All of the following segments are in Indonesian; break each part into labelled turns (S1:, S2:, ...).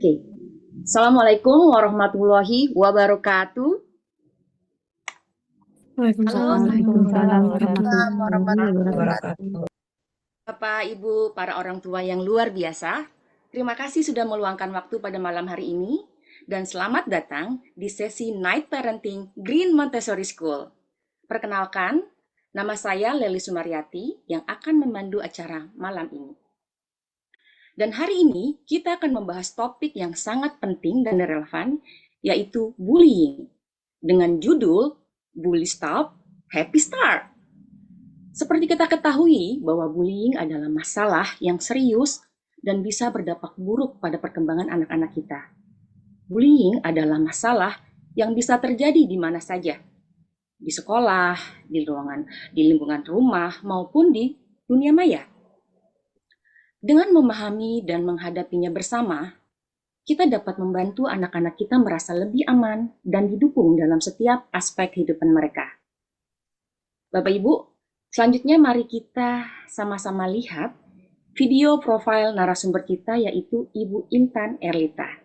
S1: Oke. Assalamualaikum warahmatullahi wabarakatuh. Halo,
S2: Waalaikumsalam
S3: Waalaikumsalam
S2: warahmatullahi
S3: warahmatullahi
S2: wabarakatuh.
S3: wabarakatuh.
S1: Bapak, Ibu, para orang tua yang luar biasa. Terima kasih sudah meluangkan waktu pada malam hari ini. Dan selamat datang di sesi Night Parenting Green Montessori School. Perkenalkan, nama saya Lely Sumaryati yang akan memandu acara malam ini. Dan hari ini kita akan membahas topik yang sangat penting dan relevan, yaitu bullying. Dengan judul Bully Stop, Happy Start. Seperti kita ketahui bahwa bullying adalah masalah yang serius dan bisa berdampak buruk pada perkembangan anak-anak kita. Bullying adalah masalah yang bisa terjadi di mana saja, di sekolah, di lingkungan rumah, maupun di dunia maya. Dengan memahami dan menghadapinya bersama, kita dapat membantu anak-anak kita merasa lebih aman dan didukung dalam setiap aspek kehidupan mereka. Bapak Ibu, selanjutnya mari kita sama-sama lihat video profil narasumber kita, yaitu Ibu Intan Erlita.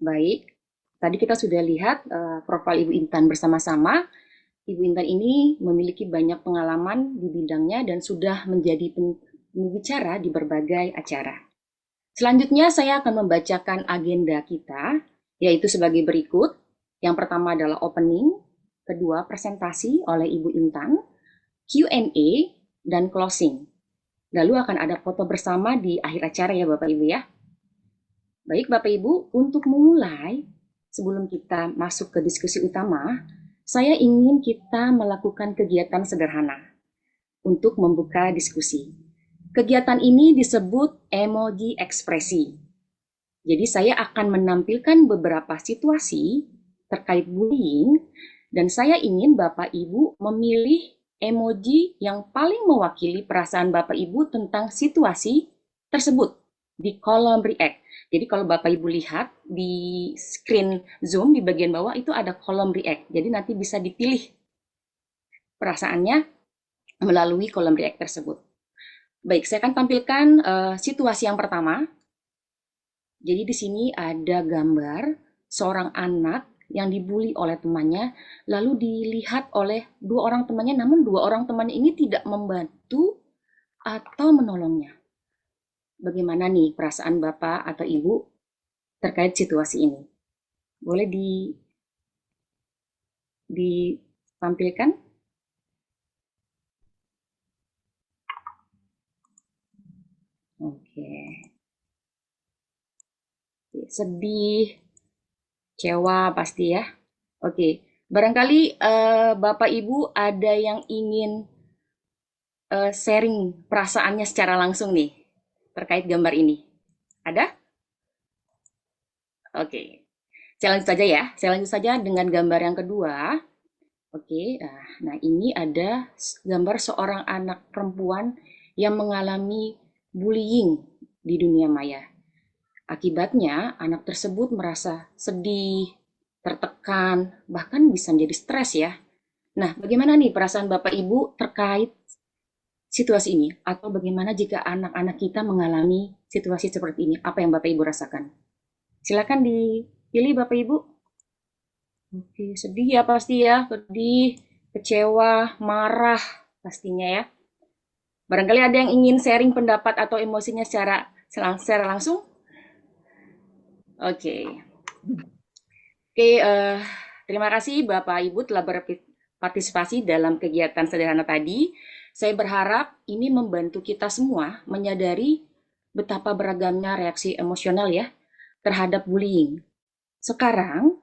S1: Baik, tadi kita sudah lihat profil Ibu Intan bersama-sama. Ibu Intan ini memiliki banyak pengalaman di bidangnya dan sudah menjadi pembicara di berbagai acara. Selanjutnya saya akan membacakan agenda kita, yaitu sebagai berikut. Yang pertama adalah opening, kedua presentasi oleh Ibu Intan, Q&A, dan closing. Lalu akan ada foto bersama di akhir acara ya Bapak Ibu ya. Baik Bapak Ibu, untuk memulai, sebelum kita masuk ke diskusi utama, saya ingin kita melakukan kegiatan sederhana untuk membuka diskusi. Kegiatan ini disebut emoji ekspresi. Jadi saya akan menampilkan beberapa situasi terkait bullying, dan saya ingin Bapak Ibu memilih emoji yang paling mewakili perasaan Bapak Ibu tentang situasi tersebut di kolom react. Jadi kalau Bapak Ibu lihat di screen Zoom di bagian bawah itu ada kolom react. Jadi nanti bisa dipilih perasaannya melalui kolom react tersebut. Baik, saya akan tampilkan situasi yang pertama. Jadi di sini ada gambar seorang anak yang dibully oleh temannya, lalu dilihat oleh dua orang temannya, namun dua orang temannya ini tidak membantu atau menolongnya. Bagaimana nih perasaan Bapak atau Ibu terkait situasi ini? Boleh ditampilkan? Oke. Sedih, kecewa pasti ya. Oke, barangkali Bapak Ibu ada yang ingin sharing perasaannya secara langsung nih terkait gambar ini. Ada? Oke. Saya lanjut saja ya. Saya lanjut saja dengan gambar yang kedua. Oke, nah ini ada gambar seorang anak perempuan yang mengalami bullying di dunia maya. Akibatnya, anak tersebut merasa sedih, tertekan, bahkan bisa menjadi stres ya. Nah, bagaimana nih perasaan Bapak Ibu terkait situasi ini? Atau bagaimana jika anak-anak kita mengalami situasi seperti ini? Apa yang Bapak Ibu rasakan? Silakan dipilih Bapak Ibu. Oke, sedih ya pasti ya, sedih, kecewa, marah pastinya ya. Barangkali ada yang ingin sharing pendapat atau emosinya secara langsung? Oke. Terima kasih Bapak Ibu telah berpartisipasi dalam kegiatan sederhana tadi. Saya berharap ini membantu kita semua menyadari betapa beragamnya reaksi emosional ya terhadap bullying. Sekarang,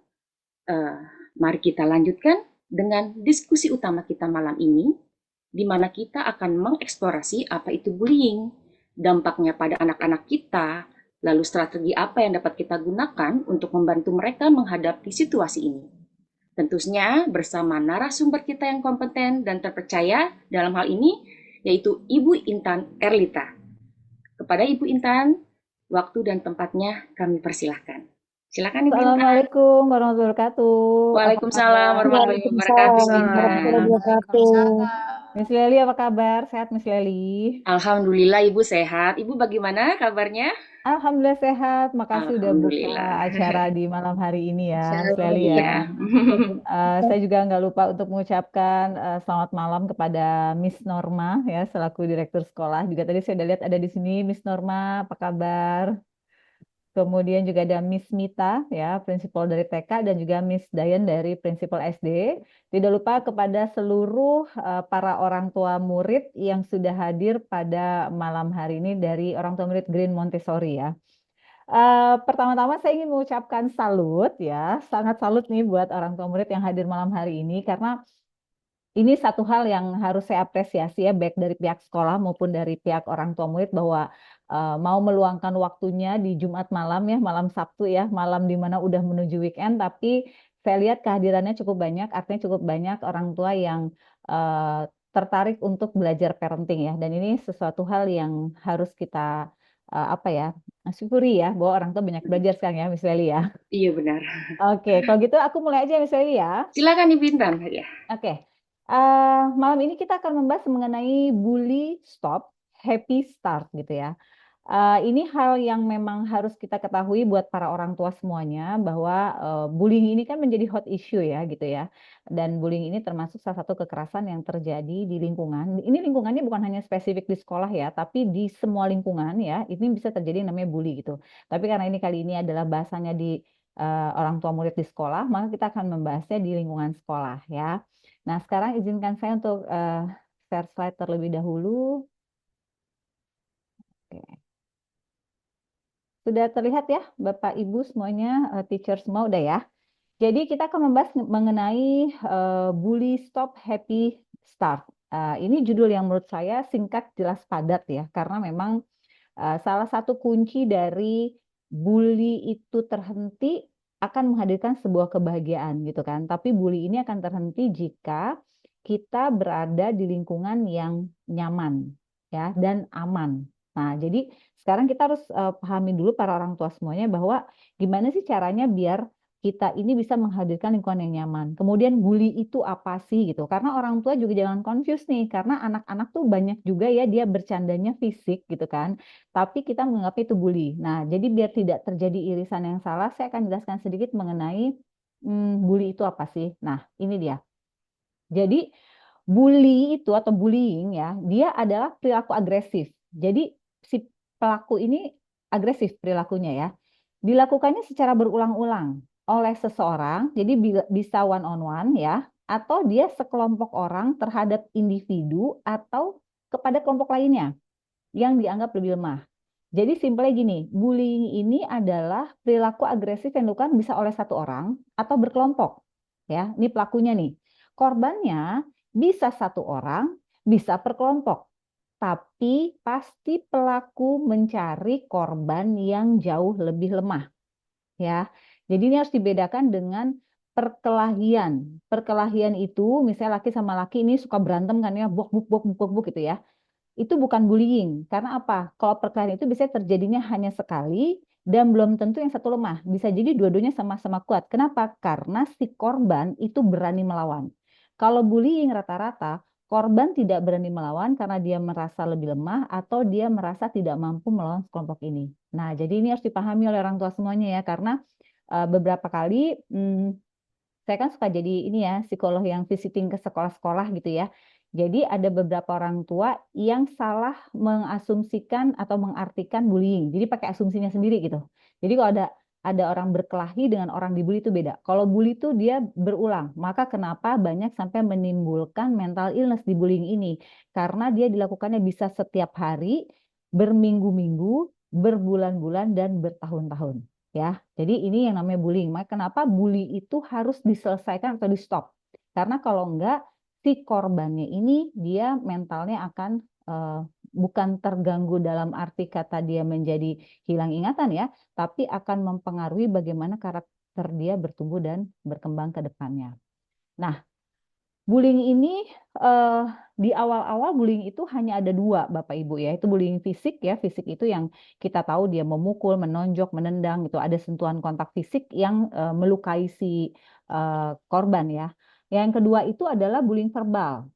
S1: eh, mari kita lanjutkan dengan diskusi utama kita malam ini, di mana kita akan mengeksplorasi apa itu bullying, dampaknya pada anak-anak kita, lalu strategi apa yang dapat kita gunakan untuk membantu mereka menghadapi situasi ini. Tentunya bersama narasumber kita yang kompeten dan terpercaya dalam hal ini, yaitu Ibu Intan Erlita. Kepada Ibu Intan, waktu dan tempatnya kami persilahkan. Silakan Ibu Intan.
S2: Assalamualaikum warahmatullahi wabarakatuh. Apa
S1: Waalaikumsalam
S2: kabar?
S1: warahmatullahi wabarakatuh,
S3: Waalaikumsalam
S1: Ibu
S2: Waalaikumsalam
S1: Intan.
S3: warahmatullahi
S2: wabarakatuh.
S3: wabarakatuh.
S2: Miss Leli apa kabar? Sehat Miss Leli?
S1: Alhamdulillah Ibu sehat. Ibu bagaimana kabarnya?
S2: Alhamdulillah sehat. Makasih udah buka
S1: Alhamdulillah.
S2: acara di malam hari ini ya, Miss Leli ya.
S1: Iya.
S2: Saya juga nggak lupa untuk mengucapkan selamat malam kepada Miss Norma ya, selaku direktur sekolah. Juga tadi saya udah lihat ada di sini Miss Norma, apa kabar? Kemudian juga ada Miss Mita, ya, prinsipal dari TK, dan juga Miss Dayan dari prinsipal SD. Tidak lupa kepada seluruh para orang tua murid yang sudah hadir pada malam hari ini dari orang tua murid Green Montessori ya. Pertama-tama saya ingin mengucapkan salut ya, sangat salut nih buat orang tua murid yang hadir malam hari ini karena ini satu hal yang harus saya apresiasi ya, baik dari pihak sekolah maupun dari pihak orang tua murid bahwa mau meluangkan waktunya di Jumat malam ya, malam Sabtu ya, malam di mana udah menuju weekend, tapi saya lihat kehadirannya cukup banyak, artinya cukup banyak orang tua yang tertarik untuk belajar parenting ya, dan ini sesuatu hal yang harus kita apa ya, syukuri ya, bahwa orang tua banyak belajar sekarang ya, Miss Leli ya.
S1: Iya benar.
S2: Oke, kalau gitu aku mulai aja Miss Leli ya.
S1: Silakan Ibu Intan. Ya.
S2: Oke, malam ini kita akan membahas mengenai bully stop, happy start gitu ya. Ini hal yang memang harus kita ketahui buat para orang tua semuanya bahwa bullying ini kan menjadi hot issue ya gitu ya. Dan bullying ini termasuk salah satu kekerasan yang terjadi di lingkungan. Ini lingkungannya bukan hanya spesifik di sekolah ya, tapi di semua lingkungan ya. Ini bisa terjadi namanya bully gitu. Tapi karena ini kali ini adalah bahasanya di orang tua murid di sekolah, maka kita akan membahasnya di lingkungan sekolah ya. Nah, sekarang izinkan saya untuk share slide terlebih dahulu. Oke. Sudah terlihat ya, Bapak Ibu semuanya, teacher semua udah ya. Jadi kita akan membahas mengenai Bully Stop Happy Start. Ini judul yang menurut saya singkat, jelas, padat ya, karena memang salah satu kunci dari bully itu terhenti akan menghadirkan sebuah kebahagiaan gitu kan. Tapi bully ini akan terhenti jika kita berada di lingkungan yang nyaman ya dan aman. Nah, jadi sekarang kita harus pahami dulu para orang tua semuanya bahwa gimana sih caranya biar kita ini bisa menghadirkan lingkungan yang nyaman. Kemudian bully itu apa sih gitu? Karena orang tua juga jangan confuse nih, karena anak-anak tuh banyak juga ya dia bercandanya fisik gitu kan. Tapi kita menganggap itu bully. Nah, jadi biar tidak terjadi irisan yang salah, saya akan jelaskan sedikit mengenai bully itu apa sih. Nah, ini dia. Jadi bully itu atau bullying ya, dia adalah perilaku agresif. Jadi si pelaku ini agresif perilakunya ya. Dilakukannya secara berulang-ulang oleh seseorang, jadi bisa one on one ya, atau dia sekelompok orang terhadap individu atau kepada kelompok lainnya yang dianggap lebih lemah. Jadi simpelnya gini, bullying ini adalah perilaku agresif yang dilakukan bisa oleh satu orang atau berkelompok. Ya, ini pelakunya nih. Korbannya bisa satu orang, bisa per kelompok. Tapi pasti pelaku mencari korban yang jauh lebih lemah. Ya, jadi ini harus dibedakan dengan perkelahian. Perkelahian itu misalnya laki sama laki ini suka berantem kan ya, buk buk buk buk buk gitu ya, itu bukan bullying. Karena apa? Kalau perkelahian itu biasanya terjadinya hanya sekali dan belum tentu yang satu lemah. Bisa jadi dua-duanya sama-sama kuat. Kenapa? Karena si korban itu berani melawan. Kalau bullying rata-rata, korban tidak berani melawan karena dia merasa lebih lemah atau dia merasa tidak mampu melawan kelompok ini. Nah, jadi ini harus dipahami oleh orang tua semuanya ya, karena beberapa kali saya kan suka jadi ini ya, psikolog yang visiting ke sekolah-sekolah gitu ya. Jadi ada beberapa orang tua yang salah mengasumsikan atau mengartikan bullying. Jadi pakai asumsinya sendiri gitu. Jadi kalau ada orang berkelahi dengan orang dibully itu beda. Kalau bully itu dia berulang. Maka kenapa banyak sampai menimbulkan mental illness di bullying ini? Karena dia dilakukannya bisa setiap hari, berminggu-minggu, berbulan-bulan dan bertahun-tahun ya. Jadi ini yang namanya bullying. Maka kenapa bully itu harus diselesaikan atau di stop? Karena kalau enggak si korbannya ini dia mentalnya akan bukan terganggu dalam arti kata dia menjadi hilang ingatan ya, tapi akan mempengaruhi bagaimana karakter dia bertumbuh dan berkembang ke depannya. Nah, bullying ini eh, di awal-awal bullying itu hanya ada dua, Bapak Ibu ya. Itu bullying fisik ya. Fisik itu yang kita tahu dia memukul, menonjok, menendang gitu. Ada sentuhan kontak fisik yang melukai si korban ya. Yang kedua itu adalah bullying verbal.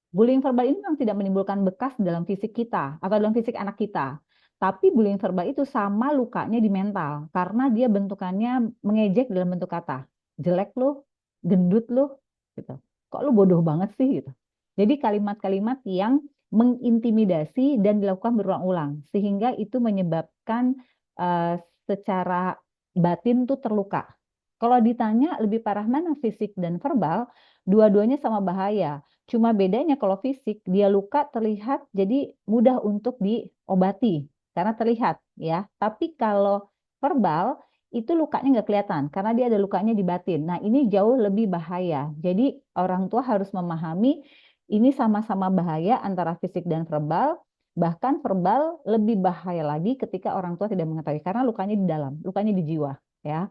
S2: Bullying verbal ini memang tidak menimbulkan bekas dalam fisik kita atau dalam fisik anak kita. Tapi bullying verbal itu sama lukanya di mental karena dia bentukannya mengejek dalam bentuk kata. Jelek lu, gendut lu, gitu. Kok lu bodoh banget sih gitu. Jadi kalimat-kalimat yang mengintimidasi dan dilakukan berulang-ulang sehingga itu menyebabkan secara batin tuh terluka. Kalau ditanya lebih parah mana fisik dan verbal, dua-duanya sama bahaya. Cuma bedanya kalau fisik dia luka terlihat jadi mudah untuk diobati karena terlihat ya. Tapi kalau verbal itu lukanya nggak kelihatan karena dia ada lukanya di batin. Nah ini jauh lebih bahaya. Jadi orang tua harus memahami ini sama-sama bahaya antara fisik dan verbal. Bahkan verbal lebih bahaya lagi ketika orang tua tidak mengetahui karena lukanya di dalam, lukanya di jiwa ya.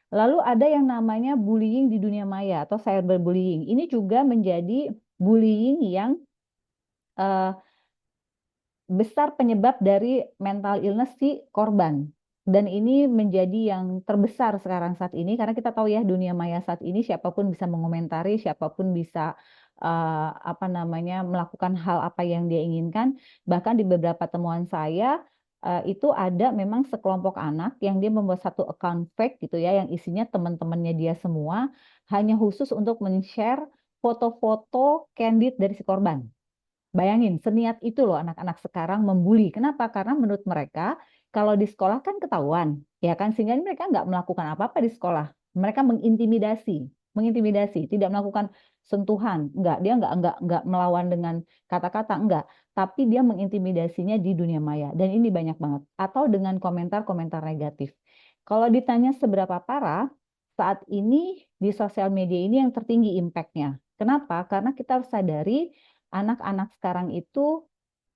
S2: Lalu ada yang namanya bullying di dunia maya atau cyberbullying. Ini juga menjadi bullying yang eh, besar penyebab dari mental illness si korban. Dan ini menjadi yang terbesar sekarang saat ini karena kita tahu ya dunia maya saat ini siapapun bisa mengomentari, siapapun bisa apa namanya melakukan hal apa yang dia inginkan. Bahkan di beberapa temuan saya itu ada memang sekelompok anak yang dia membuat satu account fake gitu ya yang isinya teman-temannya dia semua hanya khusus untuk men-share foto-foto candid dari si korban. Bayangin, seniat itu loh anak-anak sekarang membuli. Kenapa? Karena menurut mereka, kalau di sekolah kan ketahuan, ya kan? Sehingga mereka nggak melakukan apa-apa di sekolah. Mereka mengintimidasi, tidak melakukan sentuhan, enggak, dia nggak melawan dengan kata-kata, enggak. Tapi dia mengintimidasinya di dunia maya. Dan ini banyak banget. Atau dengan komentar-komentar negatif. Kalau ditanya seberapa parah, saat ini di sosial media ini yang tertinggi impact-nya. Kenapa? Karena kita harus sadari anak-anak sekarang itu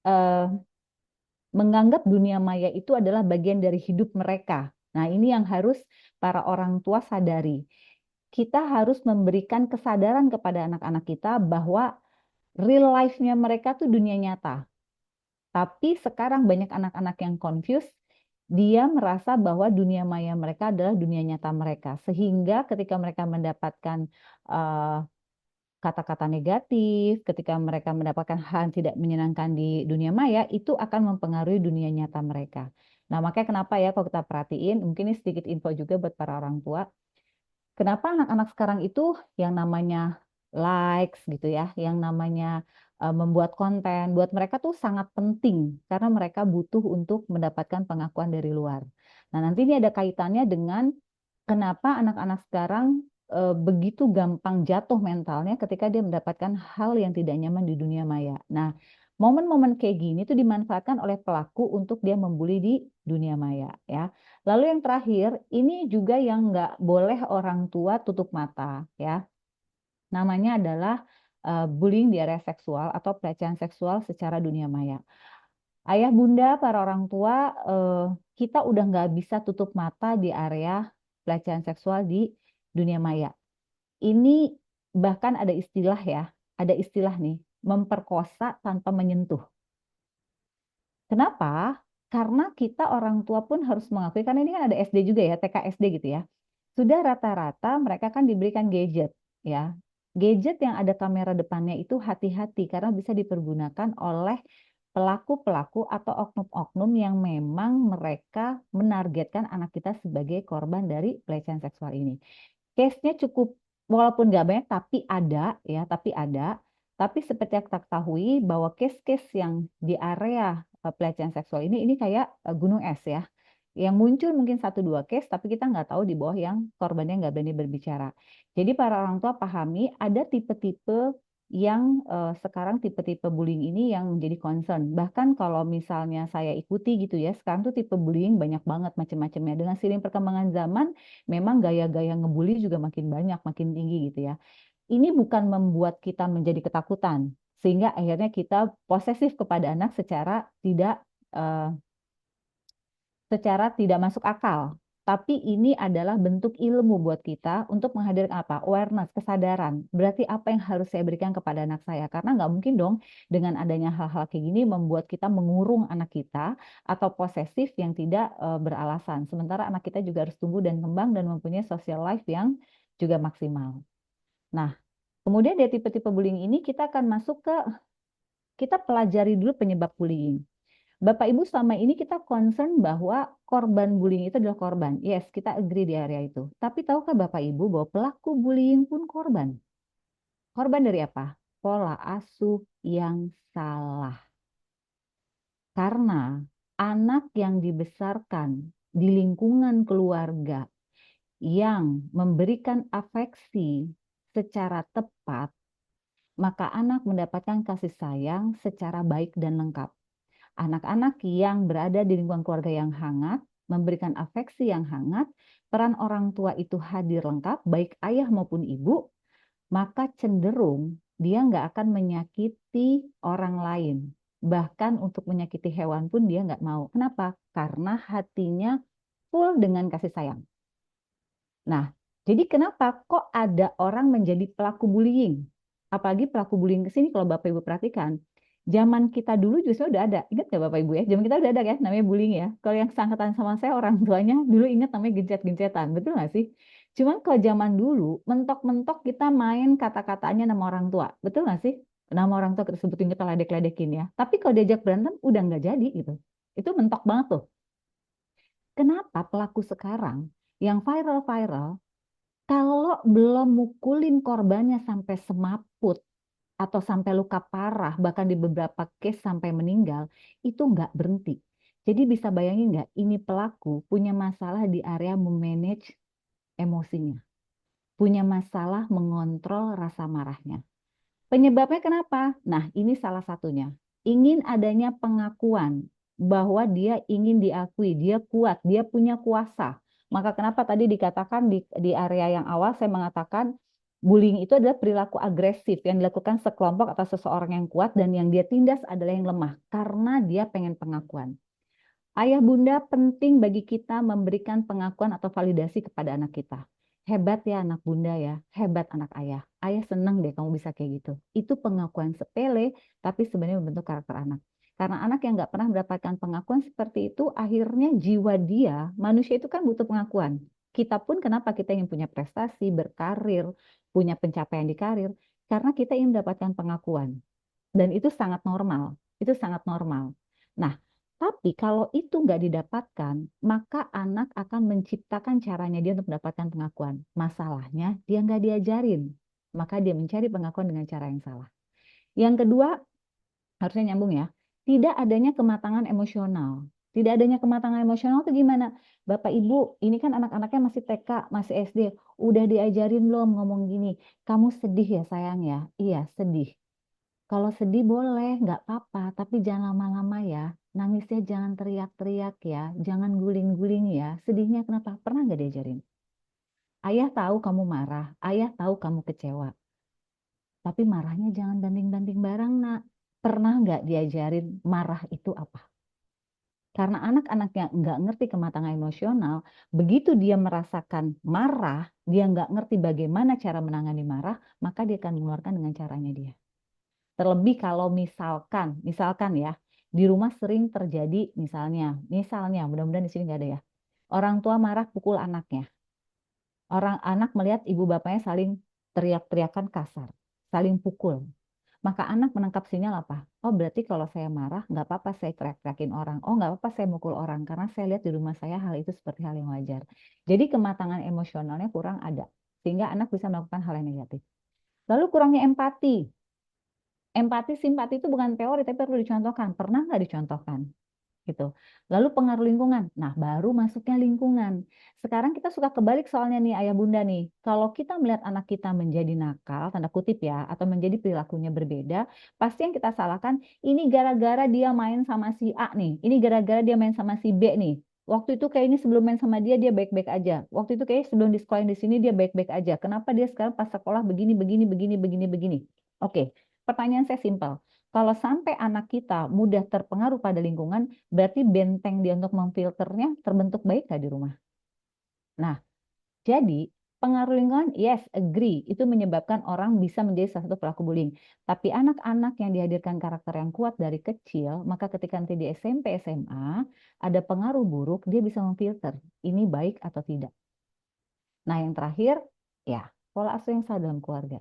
S2: eh, menganggap dunia maya itu adalah bagian dari hidup mereka. Nah, ini yang harus para orang tua sadari. Kita harus memberikan kesadaran kepada anak-anak kita bahwa real life-nya mereka tuh dunia nyata. Tapi sekarang banyak anak-anak yang confused, dia merasa bahwa dunia maya mereka adalah dunia nyata mereka. Sehingga ketika mereka mendapatkan eh, kata-kata negatif, ketika mereka mendapatkan hal yang tidak menyenangkan di dunia maya, itu akan mempengaruhi dunia nyata mereka. Nah, makanya kenapa ya kalau kita perhatiin, mungkin ini sedikit info juga buat para orang tua, kenapa anak-anak sekarang itu yang namanya likes gitu ya, yang namanya membuat konten, buat mereka tuh sangat penting karena mereka butuh untuk mendapatkan pengakuan dari luar. Nah, nanti ini ada kaitannya dengan kenapa anak-anak sekarang begitu gampang jatuh mentalnya ketika dia mendapatkan hal yang tidak nyaman di dunia maya. Nah, momen-momen kayak gini tuh dimanfaatkan oleh pelaku untuk dia membuli di dunia maya ya. Lalu yang terakhir, ini juga yang nggak boleh orang tua tutup mata ya. Namanya adalah bullying di area seksual atau pelecehan seksual secara dunia maya. Ayah bunda, para orang tua, kita udah nggak bisa tutup mata di area pelecehan seksual di dunia maya. Ini bahkan ada istilah ya, ada istilah nih, memperkosa tanpa menyentuh. Kenapa? Karena kita orang tua pun harus mengakui, karena ini kan ada SD juga ya, TK SD gitu ya. Sudah rata-rata mereka kan diberikan gadget ya. Gadget yang ada kamera depannya itu hati-hati karena bisa dipergunakan oleh pelaku-pelaku atau oknum-oknum yang memang mereka menargetkan anak kita sebagai korban dari pelecehan seksual ini. Case-nya cukup, walaupun nggak banyak, tapi ada ya, tapi ada. Tapi seperti yang kita ketahui bahwa case-case yang di area pelecehan seksual ini kayak gunung es ya. Yang muncul mungkin satu dua case, tapi kita nggak tahu di bawah yang korbannya nggak berani berbicara. Jadi para orang tua pahami ada tipe-tipe yang sekarang tipe-tipe bullying ini yang menjadi concern. Bahkan kalau misalnya saya ikuti gitu ya, sekarang tuh tipe bullying banyak banget macam-macamnya. Dengan seiring perkembangan zaman, memang gaya-gaya ngebully juga makin banyak, makin tinggi gitu ya. Ini bukan membuat kita menjadi ketakutan, sehingga akhirnya kita posesif kepada anak eh, secara tidak masuk akal. Tapi ini adalah bentuk ilmu buat kita untuk menghadirkan apa? Awareness, kesadaran. Berarti apa yang harus saya berikan kepada anak saya? Karena nggak mungkin dong dengan adanya hal-hal kayak gini membuat kita mengurung anak kita atau posesif yang tidak beralasan. Sementara anak kita juga harus tumbuh dan kembang dan mempunyai social life yang juga maksimal. Nah, kemudian dari tipe-tipe bullying ini kita akan masuk ke, kita pelajari dulu penyebab bullying. Bapak Ibu selama ini kita concern bahwa korban bullying itu adalah korban. Yes, kita agree di area itu. Tapi tahukah Bapak Ibu bahwa pelaku bullying pun korban? Korban dari apa? Pola asuh yang salah. Karena anak yang dibesarkan di lingkungan keluarga yang memberikan afeksi secara tepat, maka anak mendapatkan kasih sayang secara baik dan lengkap. Anak-anak yang berada di lingkungan keluarga yang hangat, memberikan afeksi yang hangat, peran orang tua itu hadir lengkap, baik ayah maupun ibu, maka cenderung dia nggak akan menyakiti orang lain. Bahkan untuk menyakiti hewan pun dia nggak mau. Kenapa? Karena hatinya full dengan kasih sayang. Nah, jadi kenapa kok ada orang menjadi pelaku bullying? Apalagi pelaku bullying ke sini kalau Bapak Ibu perhatikan, zaman kita dulu justru udah ada. Ingat nggak Bapak Ibu ya? Zaman kita udah ada kan namanya bullying ya. Kalau yang seangkatan sama saya orang tuanya dulu ingat namanya gencet-gencetan. Betul nggak sih? Cuman kalau zaman dulu mentok-mentok kita main kata-katanya nama orang tua. Betul nggak sih? Nama orang tua kita sebutin kita ledek-ledekin ya. Tapi kalau diajak berantem udah nggak jadi gitu. Itu mentok banget tuh. Kenapa pelaku sekarang yang viral-viral kalau belum mukulin korbannya sampai semaput atau sampai luka parah, bahkan di beberapa case sampai meninggal, itu nggak berhenti. Jadi bisa bayangin nggak, ini pelaku punya masalah di area memanage emosinya, punya masalah mengontrol rasa marahnya. Penyebabnya kenapa? Nah, ini salah satunya. Ingin adanya pengakuan bahwa dia ingin diakui, dia kuat, dia punya kuasa. Maka kenapa tadi dikatakan di area yang awal saya mengatakan bullying itu adalah perilaku agresif yang dilakukan sekelompok atau seseorang yang kuat dan yang dia tindas adalah yang lemah karena dia pengen pengakuan. Ayah bunda penting bagi kita memberikan pengakuan atau validasi kepada anak kita. Hebat ya anak bunda ya, hebat anak ayah. Ayah seneng deh kamu bisa kayak gitu. Itu pengakuan sepele, tapi sebenarnya membentuk karakter anak. Karena anak yang nggak pernah mendapatkan pengakuan seperti itu, akhirnya jiwa dia, manusia itu kan butuh pengakuan. Kita pun kenapa kita ingin punya prestasi, berkarir, punya pencapaian di karir, karena kita ingin mendapatkan pengakuan. Dan itu sangat normal. Itu sangat normal. Nah, tapi kalau itu nggak didapatkan, maka anak akan menciptakan caranya dia untuk mendapatkan pengakuan. Masalahnya dia nggak diajarin. Maka dia mencari pengakuan dengan cara yang salah. Yang kedua, harusnya nyambung ya. Tidak adanya kematangan emosional. Tidak adanya kematangan emosional itu gimana? Bapak Ibu, ini kan anak-anaknya masih TK, masih SD. Udah diajarin belum ngomong gini? Kamu sedih ya sayang ya? Iya, sedih. Kalau sedih boleh, nggak apa-apa, tapi jangan lama-lama ya. Nangisnya jangan teriak-teriak ya, jangan guling-guling ya. Sedihnya kenapa? Pernah nggak diajarin? Ayah tahu kamu marah, ayah tahu kamu kecewa. Tapi marahnya jangan banting-banting barang, nak. Pernah nggak diajarin marah itu apa? Karena anak-anak yang nggak ngerti kematangan emosional, begitu dia merasakan marah, dia nggak ngerti bagaimana cara menangani marah, maka dia akan mengeluarkan dengan caranya dia. Terlebih kalau misalkan ya, di rumah sering terjadi misalnya, mudah-mudahan di sini nggak ada ya. Orang tua marah pukul anaknya. Orang anak melihat ibu bapaknya saling teriak-teriakan kasar, saling pukul. Maka anak menangkap sinyal apa? Oh berarti kalau saya marah, nggak apa-apa saya teriak-teriakin orang. Oh nggak apa-apa saya mukul orang, karena saya lihat di rumah saya hal itu seperti hal yang wajar. Jadi kematangan emosionalnya kurang ada. Sehingga anak bisa melakukan hal yang negatif. Lalu kurangnya empati. Empati, simpati itu bukan teori, tapi perlu dicontohkan. Pernah nggak dicontohkan? gitu. Lalu pengaruh lingkungan. Nah, baru masuknya lingkungan. Sekarang kita suka kebalik soalnya nih ayah bunda nih. Kalau kita melihat anak kita menjadi nakal, tanda kutip ya, atau menjadi perilakunya berbeda, pasti yang kita salahkan ini gara-gara dia main sama si A nih. Ini gara-gara dia main sama si B nih. Waktu itu kayak ini sebelum main sama dia baik-baik aja. Waktu itu kayak sebelum di sekolah di sini dia baik-baik aja. Kenapa dia sekarang pas sekolah begini begini begini begini begini? Oke, pertanyaan saya simpel. Kalau sampai anak kita mudah terpengaruh pada lingkungan, berarti benteng dia untuk memfilternya terbentuk baik nggak di rumah? Nah, jadi pengaruh lingkungan, yes, agree, itu menyebabkan orang bisa menjadi salah satu pelaku bullying. Tapi anak-anak yang dihadirkan karakter yang kuat dari kecil, maka ketika nanti di SMP, SMA, ada pengaruh buruk, dia bisa memfilter ini baik atau tidak. Nah, yang terakhir, ya, pola asuh yang salah dalam keluarga.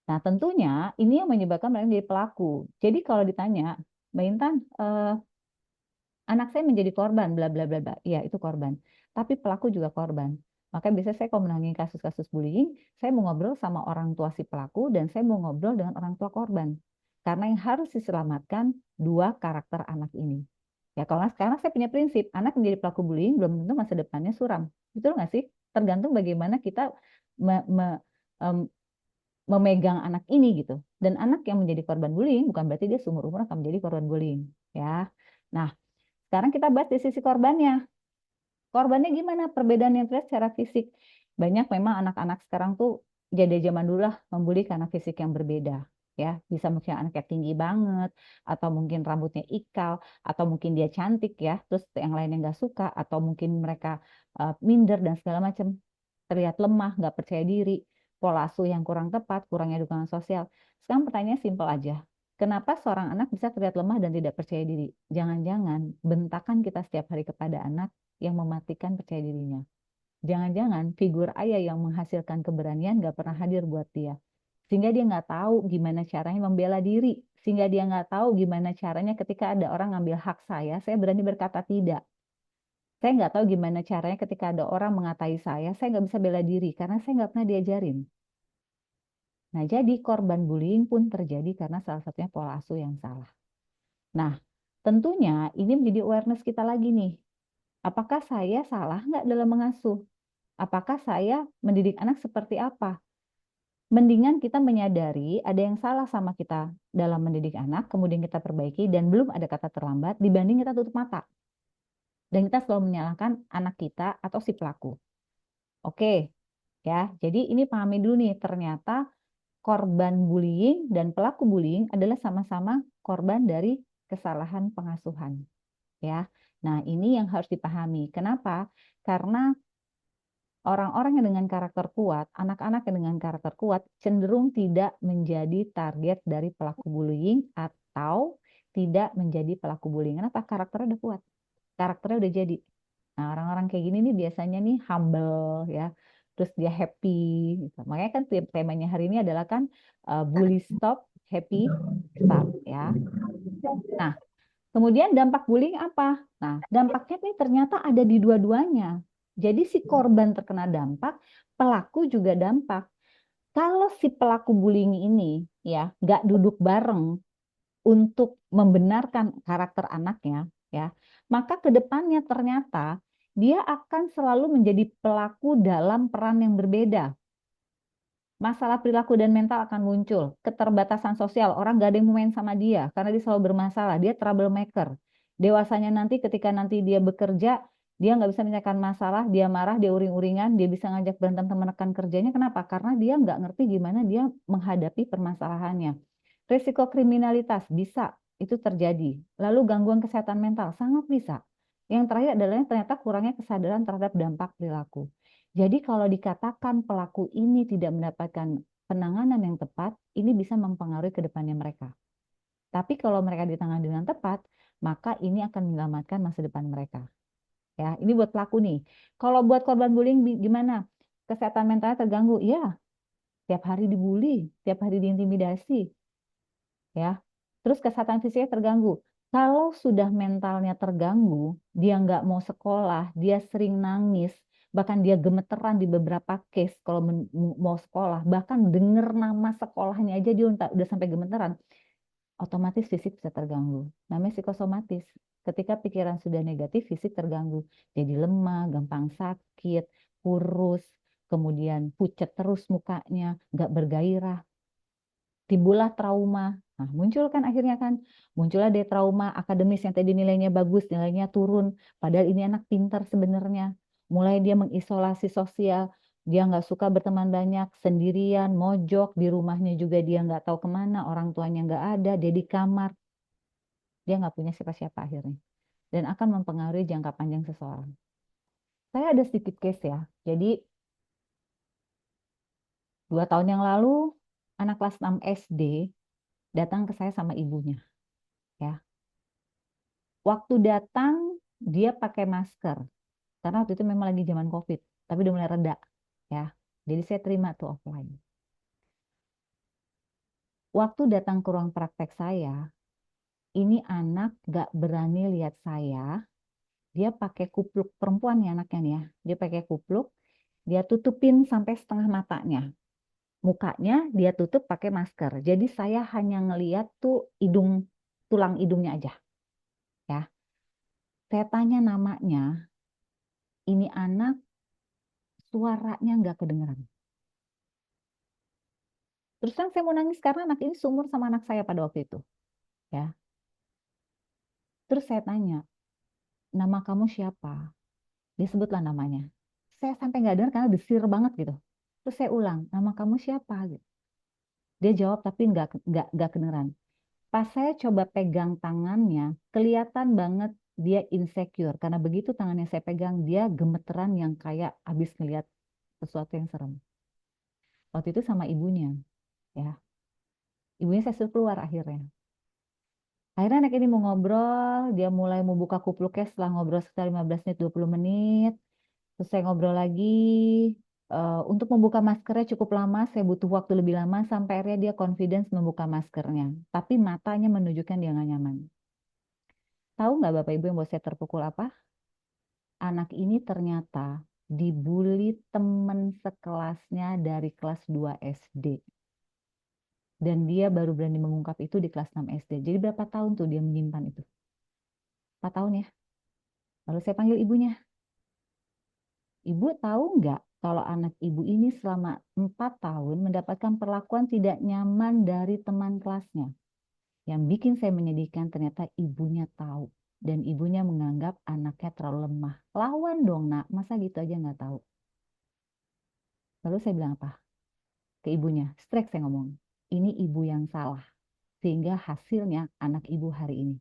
S2: Nah, tentunya ini yang menyebabkan mereka menjadi pelaku. Jadi kalau ditanya, Mbak Intan, anak saya menjadi korban, bla bla bla bla. Iya, itu korban. Tapi pelaku juga korban. Maka biasanya saya kalau menangani kasus-kasus bullying, saya mau ngobrol sama orang tua si pelaku dan saya mau ngobrol dengan orang tua korban. Karena yang harus diselamatkan dua karakter anak ini. Ya kalau nggak sekarang saya punya prinsip, anak menjadi pelaku bullying belum tentu masa depannya suram. Betul nggak sih? Tergantung bagaimana kita me- me- em, memegang anak ini gitu. Dan anak yang menjadi korban bullying bukan berarti dia seumur umur akan menjadi korban bullying. Ya. Nah, sekarang kita bahas di sisi korbannya. Korbannya gimana? Perbedaan yang terlihat secara fisik. Banyak memang anak-anak sekarang tuh jadi zaman dulu lah membuli karena fisik yang berbeda. Ya, bisa mungkin anaknya tinggi banget, atau mungkin rambutnya ikal, atau mungkin dia cantik ya, terus yang lainnya nggak suka, atau mungkin mereka minder dan segala macam, terlihat lemah, nggak percaya diri, pola asuh yang kurang tepat, kurangnya dukungan sosial. Sekarang pertanyaannya simpel aja. Kenapa seorang anak bisa terlihat lemah dan tidak percaya diri? Jangan-jangan bentakan kita setiap hari kepada anak yang mematikan percaya dirinya. Jangan-jangan figur ayah yang menghasilkan keberanian gak pernah hadir buat dia. Sehingga dia nggak tahu gimana caranya membela diri. Sehingga dia nggak tahu gimana caranya ketika ada orang ngambil hak saya berani berkata tidak. Saya nggak tahu gimana caranya ketika ada orang mengatai saya nggak bisa bela diri karena saya nggak pernah diajarin. Nah, jadi korban bullying pun terjadi karena salah satunya pola asuh yang salah. Nah, tentunya ini menjadi awareness kita lagi nih. Apakah saya salah nggak dalam mengasuh? Apakah saya mendidik anak seperti apa? Mendingan kita menyadari ada yang salah sama kita dalam mendidik anak, kemudian kita perbaiki dan belum ada kata terlambat dibanding kita tutup mata. Dan kita selalu menyalahkan anak kita atau si pelaku. Oke, ya. Jadi ini pahami dulu nih, ternyata korban bullying dan pelaku bullying adalah sama-sama korban dari kesalahan pengasuhan, ya. Nah, ini yang harus dipahami. Kenapa? Karena orang-orang yang dengan karakter kuat, anak-anak yang dengan karakter kuat cenderung tidak menjadi target dari pelaku bullying atau tidak menjadi pelaku bullying. Kenapa? Karakternya udah kuat. Karakternya udah jadi. Nah, orang-orang kayak gini nih biasanya nih humble ya. Terus dia happy gitu. Makanya kan temanya hari ini adalah kan bully stop, happy start ya. Nah, kemudian dampak bullying apa? Nah, dampaknya nih ternyata ada di dua-duanya. Jadi si korban terkena dampak, pelaku juga dampak. Kalau si pelaku bullying ini ya nggak duduk bareng untuk membenarkan karakter anaknya, ya, maka ke depannya ternyata dia akan selalu menjadi pelaku dalam peran yang berbeda. Masalah perilaku dan mental akan muncul. Keterbatasan sosial, orang gak ada yang mau main sama dia karena dia selalu bermasalah. Dia troublemaker. Dewasanya nanti ketika nanti dia bekerja, dia nggak bisa menyelesaikan masalah, dia marah, dia uring-uringan, dia bisa ngajak berantem teman rekan kerjanya. Kenapa? Karena dia nggak ngerti gimana dia menghadapi permasalahannya. Risiko kriminalitas bisa itu terjadi. Lalu gangguan kesehatan mental sangat bisa. Yang terakhir adalah ternyata kurangnya kesadaran terhadap dampak perilaku. Jadi kalau dikatakan pelaku ini tidak mendapatkan penanganan yang tepat, ini bisa mempengaruhi ke depannya mereka. Tapi kalau mereka ditangani dengan tepat, maka ini akan menyelamatkan masa depan mereka. Ya, ini buat pelaku nih. Kalau buat korban bullying gimana? Kesehatan mentalnya terganggu? Ya, tiap hari dibully, tiap hari diintimidasi, ya. Terus kesehatan fisiknya terganggu. Kalau sudah mentalnya terganggu, dia nggak mau sekolah, dia sering nangis, bahkan dia gemeteran di beberapa case kalau mau sekolah, bahkan denger nama sekolahnya aja dia udah sampai gemeteran. otomatis fisik bisa terganggu. Namanya psikosomatis. Ketika pikiran sudah negatif, fisik terganggu. Jadi lemah, gampang sakit, kurus, kemudian pucat terus mukanya, nggak bergairah. Timbullah trauma. Nah, muncul kan akhirnya kan, muncullah dia trauma akademis yang tadi nilainya bagus, nilainya turun. Padahal ini anak pintar sebenarnya. Mulai dia mengisolasi sosial, dia nggak suka berteman banyak, sendirian, mojok, di rumahnya juga dia nggak tahu kemana, orang tuanya nggak ada, dia di kamar. Dia nggak punya siapa-siapa akhirnya. Dan akan mempengaruhi jangka panjang seseorang. Saya ada sedikit case ya. Jadi 2 tahun yang lalu, anak kelas 6 SD datang ke saya sama ibunya. Ya, waktu datang dia pakai masker karena waktu itu memang lagi zaman COVID, tapi udah mulai reda ya. Jadi saya terima tuh offline. Waktu datang ke ruang praktek saya, ini anak gak berani lihat saya. Dia pakai kupluk perempuan ya anaknya nih ya. Dia pakai kupluk, dia tutupin sampai setengah matanya. Mukanya dia tutup pakai masker. Jadi saya hanya ngeliat tuh tulang hidungnya aja ya. Saya tanya namanya, ini anak suaranya nggak kedengeran. Terus terang saya mau nangis karena anak ini seumur sama anak saya pada waktu itu, ya. Terus saya tanya, nama kamu siapa? Disebutlah namanya. Saya sampai nggak dengar karena desir banget gitu. Terus saya ulang, nama kamu siapa? Gitu. Dia jawab tapi nggak kedengeran. Pas saya coba pegang tangannya, kelihatan banget dia insecure karena begitu tangannya saya pegang dia gemeteran yang kayak habis ngeliat sesuatu yang serem. Waktu itu sama ibunya, ya. Ibunya saya suruh keluar akhirnya. Akhirnya anak ini mau ngobrol, dia mulai mau buka kupluknya setelah ngobrol sekitar 15 menit, 20 menit. Terus saya ngobrol lagi, untuk membuka maskernya cukup lama, saya butuh waktu lebih lama sampai akhirnya dia confidence membuka maskernya. Tapi matanya menunjukkan dia nggak nyaman. Tahu nggak Bapak Ibu yang buat saya terpukul apa? Anak ini ternyata dibully teman sekelasnya dari kelas 2 SD. Dan dia baru berani mengungkap itu di kelas 6 SD. Jadi berapa tahun tuh dia menyimpan itu? 4 tahun ya. Lalu saya panggil ibunya. Ibu tahu nggak kalau anak ibu ini selama 4 tahun mendapatkan perlakuan tidak nyaman dari teman kelasnya. Yang bikin saya menyedihkan ternyata ibunya tahu. Dan ibunya menganggap anaknya terlalu lemah. Lawan dong nak, masa gitu aja nggak tahu. Lalu saya bilang apa? Ke ibunya, strike saya ngomong. Ini ibu yang salah. Sehingga hasilnya anak ibu hari ini.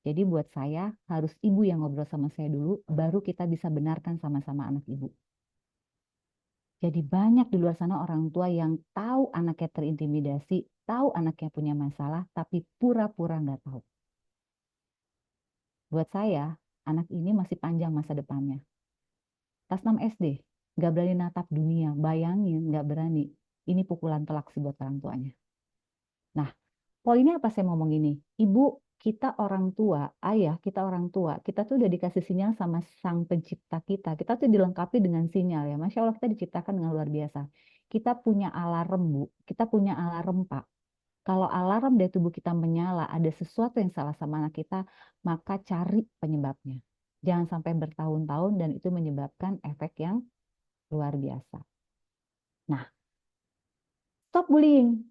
S2: Jadi buat saya harus ibu yang ngobrol sama saya dulu, baru kita bisa benarkan sama-sama anak ibu. Jadi banyak di luar sana orang tua yang tahu anaknya terintimidasi, tahu anaknya punya masalah, tapi pura-pura nggak tahu. Buat saya, anak ini masih panjang masa depannya. Kelas 6 SD, nggak berani natap dunia, bayangin nggak berani. Ini pukulan telak sih buat orang tuanya. Nah, poinnya apa saya ngomong ini? Ibu, kita orang tua, ayah, kita orang tua, kita tuh udah dikasih sinyal sama sang pencipta kita. Kita tuh dilengkapi dengan sinyal ya. Masya Allah kita diciptakan dengan luar biasa. Kita punya alarm, Bu. Kita punya alarm, Pak. Kalau alarm dari tubuh kita menyala, ada sesuatu yang salah sama anak kita, maka cari penyebabnya. Jangan sampai bertahun-tahun dan itu menyebabkan efek yang luar biasa. Nah, stop bullying.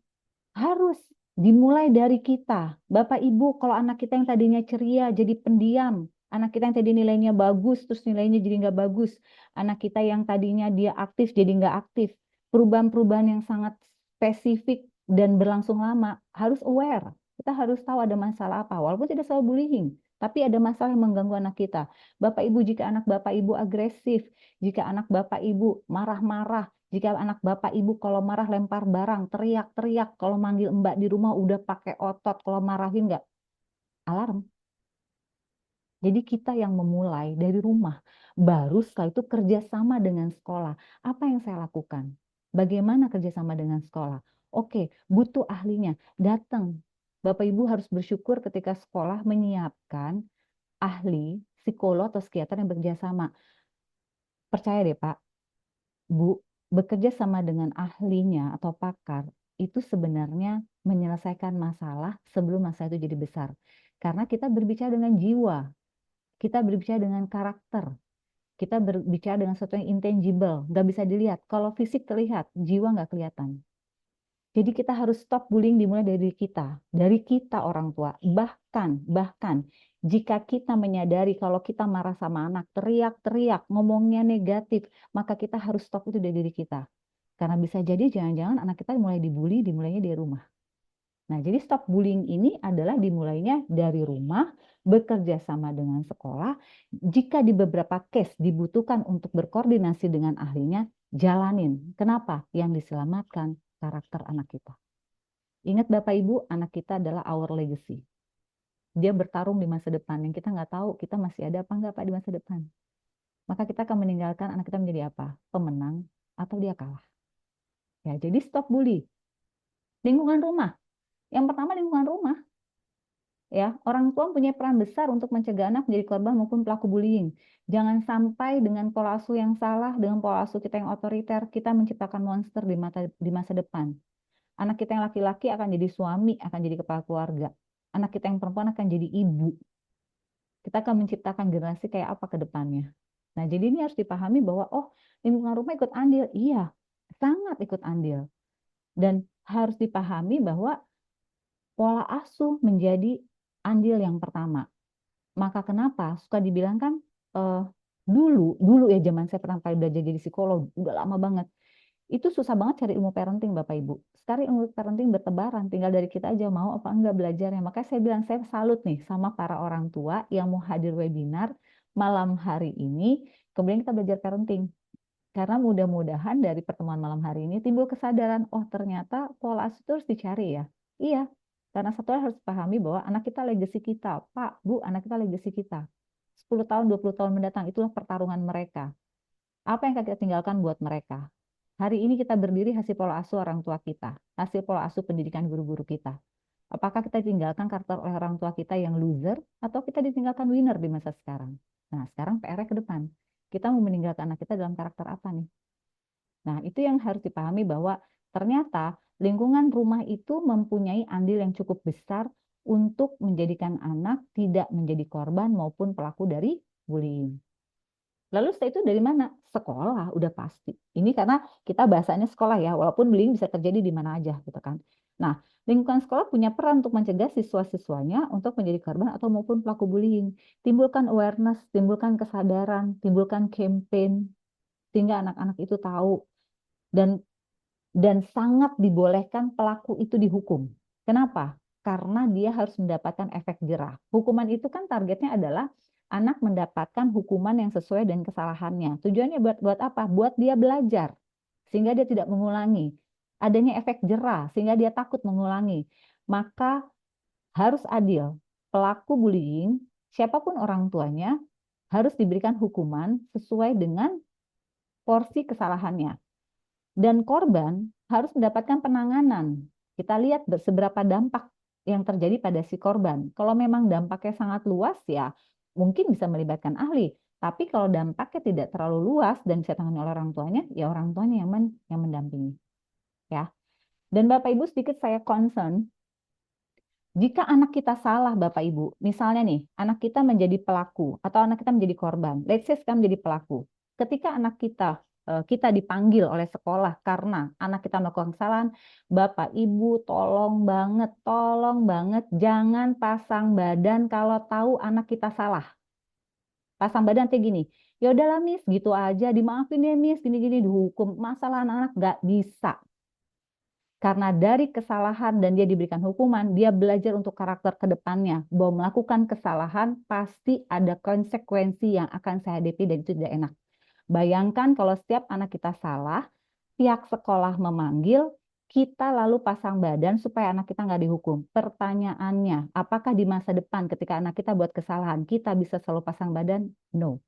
S2: Harus dimulai dari kita. Bapak Ibu, kalau anak kita yang tadinya ceria jadi pendiam, anak kita yang tadi nilainya bagus terus nilainya jadi nggak bagus, anak kita yang tadinya dia aktif jadi nggak aktif, perubahan-perubahan yang sangat spesifik dan berlangsung lama, harus aware. Kita harus tahu ada masalah apa, walaupun tidak selalu bullying, tapi ada masalah yang mengganggu anak kita. Bapak Ibu, jika anak Bapak Ibu agresif, jika anak Bapak Ibu marah-marah, jika anak bapak ibu kalau marah lempar barang, teriak-teriak, kalau manggil mbak di rumah udah pakai otot, kalau marahin nggak, alarm. Jadi kita yang memulai dari rumah, baru setelah itu kerjasama dengan sekolah. Apa yang saya lakukan? Bagaimana kerjasama dengan sekolah? Oke, butuh ahlinya, datang. Bapak Ibu harus bersyukur ketika sekolah menyiapkan ahli, psikolog atau psikiater yang bekerjasama. Percaya deh Pak, Bu, bekerja sama dengan ahlinya atau pakar itu sebenarnya menyelesaikan masalah sebelum masalah itu jadi besar. Karena kita berbicara dengan jiwa, kita berbicara dengan karakter, kita berbicara dengan sesuatu yang intangible, nggak bisa dilihat. Kalau fisik terlihat, jiwa nggak kelihatan. Jadi kita harus stop bullying dimulai dari kita orang tua. Bahkan jika kita menyadari kalau kita marah sama anak, teriak-teriak, ngomongnya negatif, maka kita harus stop itu dari diri kita. Karena bisa jadi jangan-jangan anak kita mulai dibully, dimulainya dari rumah. Nah, jadi stop bullying ini adalah dimulainya dari rumah, bekerja sama dengan sekolah. Jika di beberapa case dibutuhkan untuk berkoordinasi dengan ahlinya, jalanin. Kenapa? Yang diselamatkan karakter anak kita. Ingat Bapak Ibu, anak kita adalah our legacy. Dia bertarung di masa depan yang kita nggak tahu kita masih ada apa nggak Pak di masa depan. Maka kita akan meninggalkan anak kita menjadi apa? Pemenang atau dia kalah. Ya, jadi stop bully. Lingkungan rumah. Yang pertama lingkungan rumah. Ya, orang tua punya peran besar untuk mencegah anak menjadi korban maupun pelaku bullying. Jangan sampai dengan pola asuh yang salah, dengan pola asuh kita yang otoriter, kita menciptakan monster di masa depan. Anak kita yang laki-laki akan jadi suami, akan jadi kepala keluarga. Anak kita yang perempuan akan jadi ibu. Kita akan menciptakan generasi kayak apa ke depannya. Nah, jadi ini harus dipahami bahwa, oh, lingkungan rumah ikut andil. Iya, sangat ikut andil. Dan harus dipahami bahwa pola asuh menjadi andil yang pertama. Maka kenapa suka dibilang kan eh, dulu ya zaman saya pertama kali belajar jadi psikolog, udah lama banget. Itu susah banget cari ilmu parenting Bapak Ibu. Sekarang ilmu parenting bertebaran, tinggal dari kita aja mau apa enggak belajarnya. Makanya saya bilang saya salut nih sama para orang tua yang mau hadir webinar malam hari ini. Kemudian kita belajar parenting. Karena mudah-mudahan dari pertemuan malam hari ini timbul kesadaran, oh ternyata pola asuh itu harus dicari ya. Iya, karena satu hal harus pahami bahwa anak kita legacy kita. Pak, Bu, anak kita legacy kita. 10 tahun, 20 tahun mendatang, itulah pertarungan mereka. Apa yang akan kita tinggalkan buat mereka? Hari ini kita berdiri hasil pola asuh orang tua kita, hasil pola asuh pendidikan guru-guru kita. Apakah kita ditinggalkan karakter oleh orang tua kita yang loser, atau kita ditinggalkan winner di masa sekarang? Nah, sekarang PR-nya ke depan. Kita mau meninggalkan anak kita dalam karakter apa nih? Nah, itu yang harus dipahami bahwa ternyata lingkungan rumah itu mempunyai andil yang cukup besar untuk menjadikan anak tidak menjadi korban maupun pelaku dari bullying. Lalu setelah itu dari mana? Sekolah, udah pasti. Ini karena kita bahasanya sekolah ya, walaupun bullying bisa terjadi di mana aja gitu kan. Nah, lingkungan sekolah punya peran untuk mencegah siswa-siswanya untuk menjadi korban atau maupun pelaku bullying. Timbulkan awareness, timbulkan kesadaran, timbulkan campaign, sehingga anak-anak itu tahu dan sangat dibolehkan pelaku itu dihukum. Kenapa? Karena dia harus mendapatkan efek jerah. Hukuman itu kan targetnya adalah anak mendapatkan hukuman yang sesuai dengan kesalahannya. Tujuannya buat apa? Buat dia belajar sehingga dia tidak mengulangi. Adanya efek jerah sehingga dia takut mengulangi. Maka harus adil. Pelaku bullying, siapapun orang tuanya, harus diberikan hukuman sesuai dengan porsi kesalahannya. Dan korban harus mendapatkan penanganan. Kita lihat seberapa dampak yang terjadi pada si korban. Kalau memang dampaknya sangat luas ya mungkin bisa melibatkan ahli. Tapi kalau dampaknya tidak terlalu luas dan bisa ditangani oleh orang tuanya, ya orang tuanya yang mendampingi. Ya. Dan Bapak Ibu sedikit saya concern, jika anak kita salah Bapak Ibu, misalnya nih, anak kita menjadi pelaku atau anak kita menjadi korban, let's say sekarang menjadi pelaku. Ketika anak kita dipanggil oleh sekolah karena anak kita melakukan kesalahan, Bapak Ibu tolong banget jangan pasang badan kalau tahu anak kita salah. Pasang badan kayak gini, ya udahlah Miss, gitu aja, dimaafin ya Miss, gini-gini dihukum. Masalah anak-anak nggak bisa. Karena dari kesalahan dan dia diberikan hukuman, dia belajar untuk karakter ke depannya. Bahwa melakukan kesalahan pasti ada konsekuensi yang akan saya hadapi dan itu tidak enak. Bayangkan kalau setiap anak kita salah, pihak sekolah memanggil, kita lalu pasang badan supaya anak kita nggak dihukum. Pertanyaannya, apakah di masa depan ketika anak kita buat kesalahan, kita bisa selalu pasang badan? No.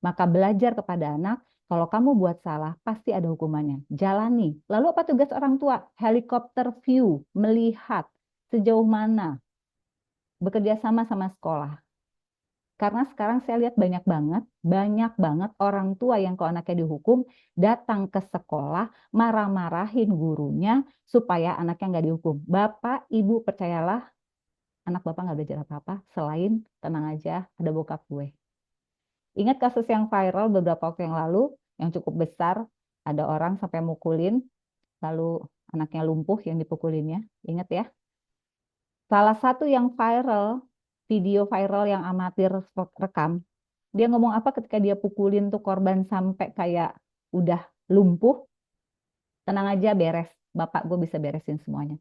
S2: Maka belajar kepada anak, kalau kamu buat salah, pasti ada hukumannya. Jalani. Lalu apa tugas orang tua? Helikopter view, melihat sejauh mana bekerja sama sama sekolah. Karena sekarang saya lihat banyak banget orang tua yang kalau anaknya dihukum, datang ke sekolah, marah-marahin gurunya supaya anaknya nggak dihukum. Bapak, Ibu, percayalah, anak Bapak nggak belajar apa-apa, selain tenang aja, ada bokap gue. Ingat kasus yang viral beberapa waktu yang lalu, yang cukup besar, ada orang sampai mukulin, lalu anaknya lumpuh yang dipukulinnya. Ingat ya? Salah satu yang viral, video viral yang amatir rekam, dia ngomong apa ketika dia pukulin tuh korban sampai kayak udah lumpuh, tenang aja beres, bapak gue bisa beresin semuanya.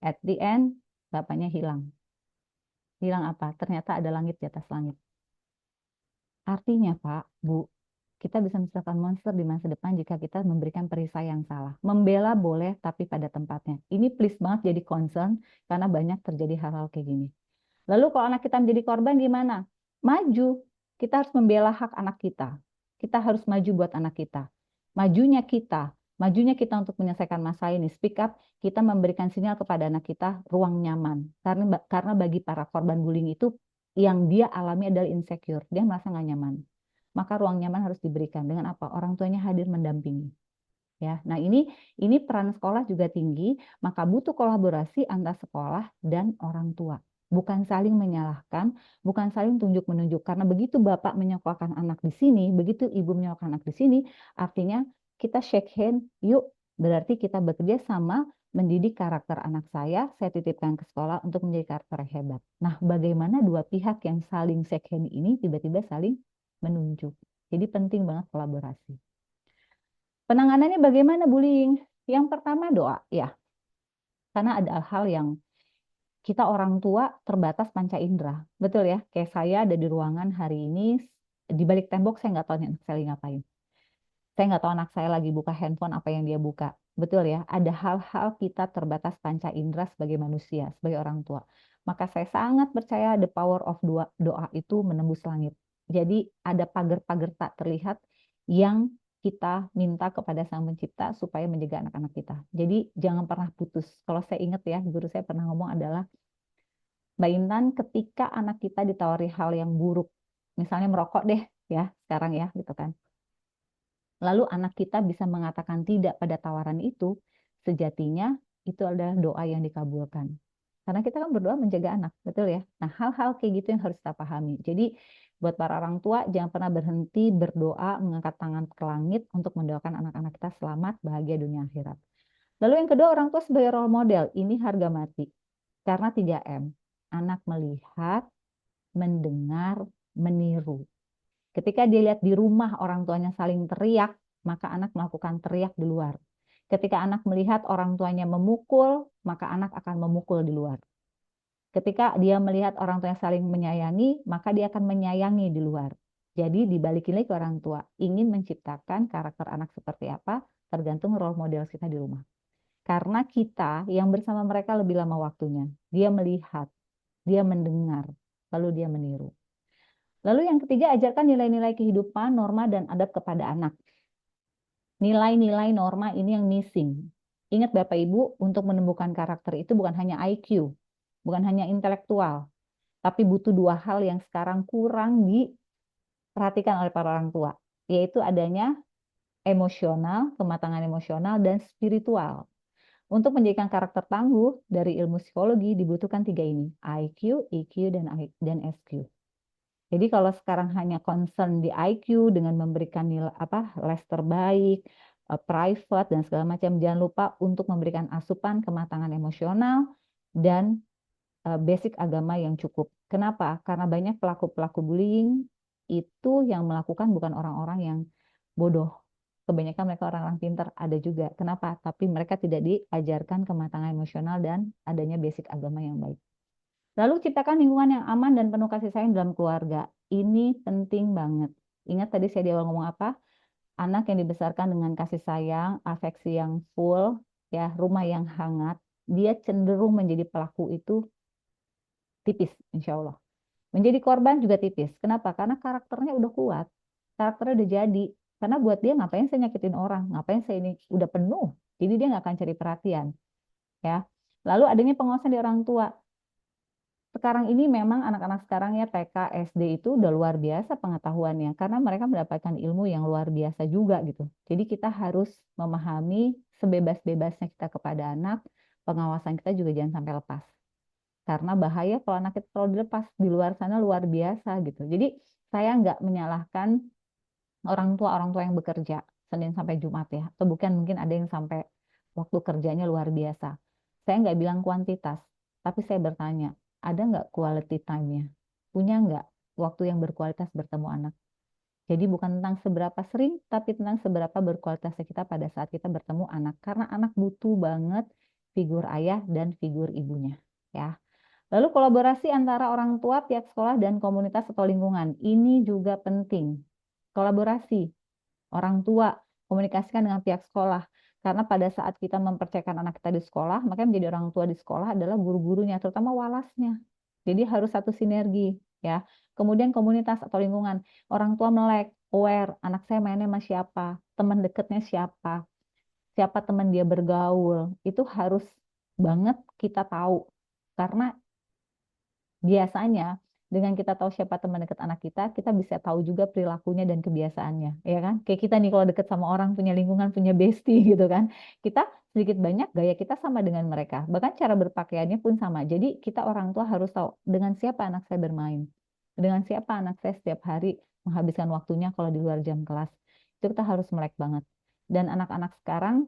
S2: At the end, bapaknya hilang. Hilang apa? Ternyata ada langit di atas langit. Artinya Pak, Bu, kita bisa menciptakan monster di masa depan jika kita memberikan perisai yang salah. Membela boleh, tapi pada tempatnya. Ini please banget jadi concern, karena banyak terjadi hal-hal kayak gini. Lalu kalau anak kita menjadi korban gimana? Maju. Kita harus membela hak anak kita. Kita harus maju buat anak kita. Majunya kita, majunya kita untuk menyelesaikan masalah ini. Speak up, kita memberikan sinyal kepada anak kita ruang nyaman. Karena bagi para korban bullying itu yang dia alami adalah insecure. Dia merasa nggak nyaman. Maka ruang nyaman harus diberikan. Dengan apa? Orang tuanya hadir mendampingi. Ya, nah ini peran sekolah juga tinggi, maka butuh kolaborasi antara sekolah dan orang tua. Bukan saling menyalahkan, bukan saling tunjuk-menunjuk. Karena begitu bapak menyekolahkan anak di sini, begitu ibu menyekolahkan anak di sini, artinya kita shake hand, yuk berarti kita bekerja sama mendidik karakter anak saya titipkan ke sekolah untuk menjadi karakter yang hebat. Nah, bagaimana dua pihak yang saling shake hand ini tiba-tiba saling menunjuk. Jadi penting banget kolaborasi. Penanganannya bagaimana bullying? Yang pertama doa, ya. Karena ada hal yang kita orang tua terbatas panca indera. Betul ya? Kayak saya ada di ruangan hari ini, di balik tembok saya nggak tahu anak saya lagi ngapain. Saya nggak tahu anak saya lagi buka handphone apa yang dia buka. Betul ya? Ada hal-hal kita terbatas panca indera sebagai manusia, sebagai orang tua. Maka saya sangat percaya the power of doa itu menembus langit. Jadi ada pagar-pagar tak terlihat yang kita minta kepada Sang Pencipta supaya menjaga anak-anak kita. Jadi jangan pernah putus. Kalau saya ingat ya, guru saya pernah ngomong adalah, Mbak Intan, ketika anak kita ditawari hal yang buruk, misalnya merokok deh ya, sekarang ya gitu kan. Lalu anak kita bisa mengatakan tidak pada tawaran itu, sejatinya itu adalah doa yang dikabulkan. Karena kita kan berdoa menjaga anak, betul ya? Nah, hal-hal kayak gitu yang harus kita pahami. Jadi, buat para orang tua, jangan pernah berhenti berdoa, mengangkat tangan ke langit untuk mendoakan anak-anak kita selamat, bahagia dunia akhirat. Lalu yang kedua, orang tua sebagai role model. Ini harga mati. Karena 3M. Anak melihat, mendengar, meniru. Ketika dia lihat di rumah orang tuanya saling teriak, maka anak melakukan teriak di luar. Ketika anak melihat orang tuanya memukul, maka anak akan memukul di luar. Ketika dia melihat orang tuanya saling menyayangi, maka dia akan menyayangi di luar. Jadi dibalikin lagi ke orang tua, ingin menciptakan karakter anak seperti apa, tergantung role model kita di rumah. Karena kita yang bersama mereka lebih lama waktunya. Dia melihat, dia mendengar, lalu dia meniru. Lalu yang ketiga, ajarkan nilai-nilai kehidupan, norma, dan adab kepada anak. Nilai-nilai norma ini yang missing. Ingat Bapak Ibu, untuk menumbuhkan karakter itu bukan hanya IQ, bukan hanya intelektual, tapi butuh dua hal yang sekarang kurang diperhatikan oleh para orang tua, yaitu adanya emosional, kematangan emosional, dan spiritual. Untuk menjadikan karakter tangguh dari ilmu psikologi dibutuhkan tiga ini, IQ, EQ, dan SQ. Jadi kalau sekarang hanya concern di IQ dengan memberikan nilai les terbaik, private dan segala macam, jangan lupa untuk memberikan asupan kematangan emosional dan basic agama yang cukup. Kenapa? Karena banyak pelaku-pelaku bullying itu yang melakukan bukan orang-orang yang bodoh. Kebanyakan mereka orang-orang pintar, ada juga. Kenapa? Tapi mereka tidak diajarkan kematangan emosional dan adanya basic agama yang baik. Lalu ciptakan lingkungan yang aman dan penuh kasih sayang dalam keluarga. Ini penting banget. Ingat tadi saya di awal ngomong apa? Anak yang dibesarkan dengan kasih sayang, afeksi yang full, ya, rumah yang hangat, dia cenderung menjadi pelaku itu tipis, insya Allah. Menjadi korban juga tipis. Kenapa? Karena karakternya udah kuat. Karakternya udah jadi. Karena buat dia ngapain saya nyakitin orang? Ngapain saya ini udah penuh? Jadi dia nggak akan cari perhatian. Ya. Lalu adanya pengawasan di orang tua. sekarang ini memang anak-anak sekarang ya TK, SD itu udah luar biasa pengetahuannya karena mereka mendapatkan ilmu yang luar biasa juga gitu. Jadi kita harus memahami sebebas-bebasnya kita kepada anak, pengawasan kita juga jangan sampai lepas. Karena bahaya kalau anak kita terlalu dilepas di luar sana luar biasa gitu. Jadi saya nggak menyalahkan orang tua yang bekerja Senin sampai Jumat ya, atau bukan mungkin ada yang sampai waktu kerjanya luar biasa. Saya nggak bilang kuantitas, tapi saya bertanya, ada nggak quality time-nya? Punya nggak waktu yang berkualitas bertemu anak? Jadi bukan tentang seberapa sering, tapi tentang seberapa berkualitasnya kita pada saat kita bertemu anak. Karena anak butuh banget figur ayah dan figur ibunya. Ya. Lalu kolaborasi antara orang tua, pihak sekolah, dan komunitas atau lingkungan. Ini juga penting. Kolaborasi orang tua, komunikasikan dengan pihak sekolah. Karena pada saat kita mempercayakan anak kita di sekolah, maka yang menjadi orang tua di sekolah adalah guru-gurunya, terutama walasnya. Jadi harus satu sinergi, ya. Kemudian komunitas atau lingkungan, orang tua melek, aware, anak saya mainnya sama siapa, teman dekatnya siapa, siapa teman dia bergaul, itu harus banget kita tahu. Karena biasanya dengan kita tahu siapa teman dekat anak kita bisa tahu juga perilakunya dan kebiasaannya, ya kan? Kayak kita nih kalau deket sama orang punya lingkungan, punya bestie gitu kan. Kita sedikit banyak gaya kita sama dengan mereka. Bahkan cara berpakaiannya pun sama. Jadi kita orang tua harus tahu dengan siapa anak saya bermain. Dengan siapa anak saya setiap hari menghabiskan waktunya kalau di luar jam kelas. Itu kita harus melek banget. Dan anak-anak sekarang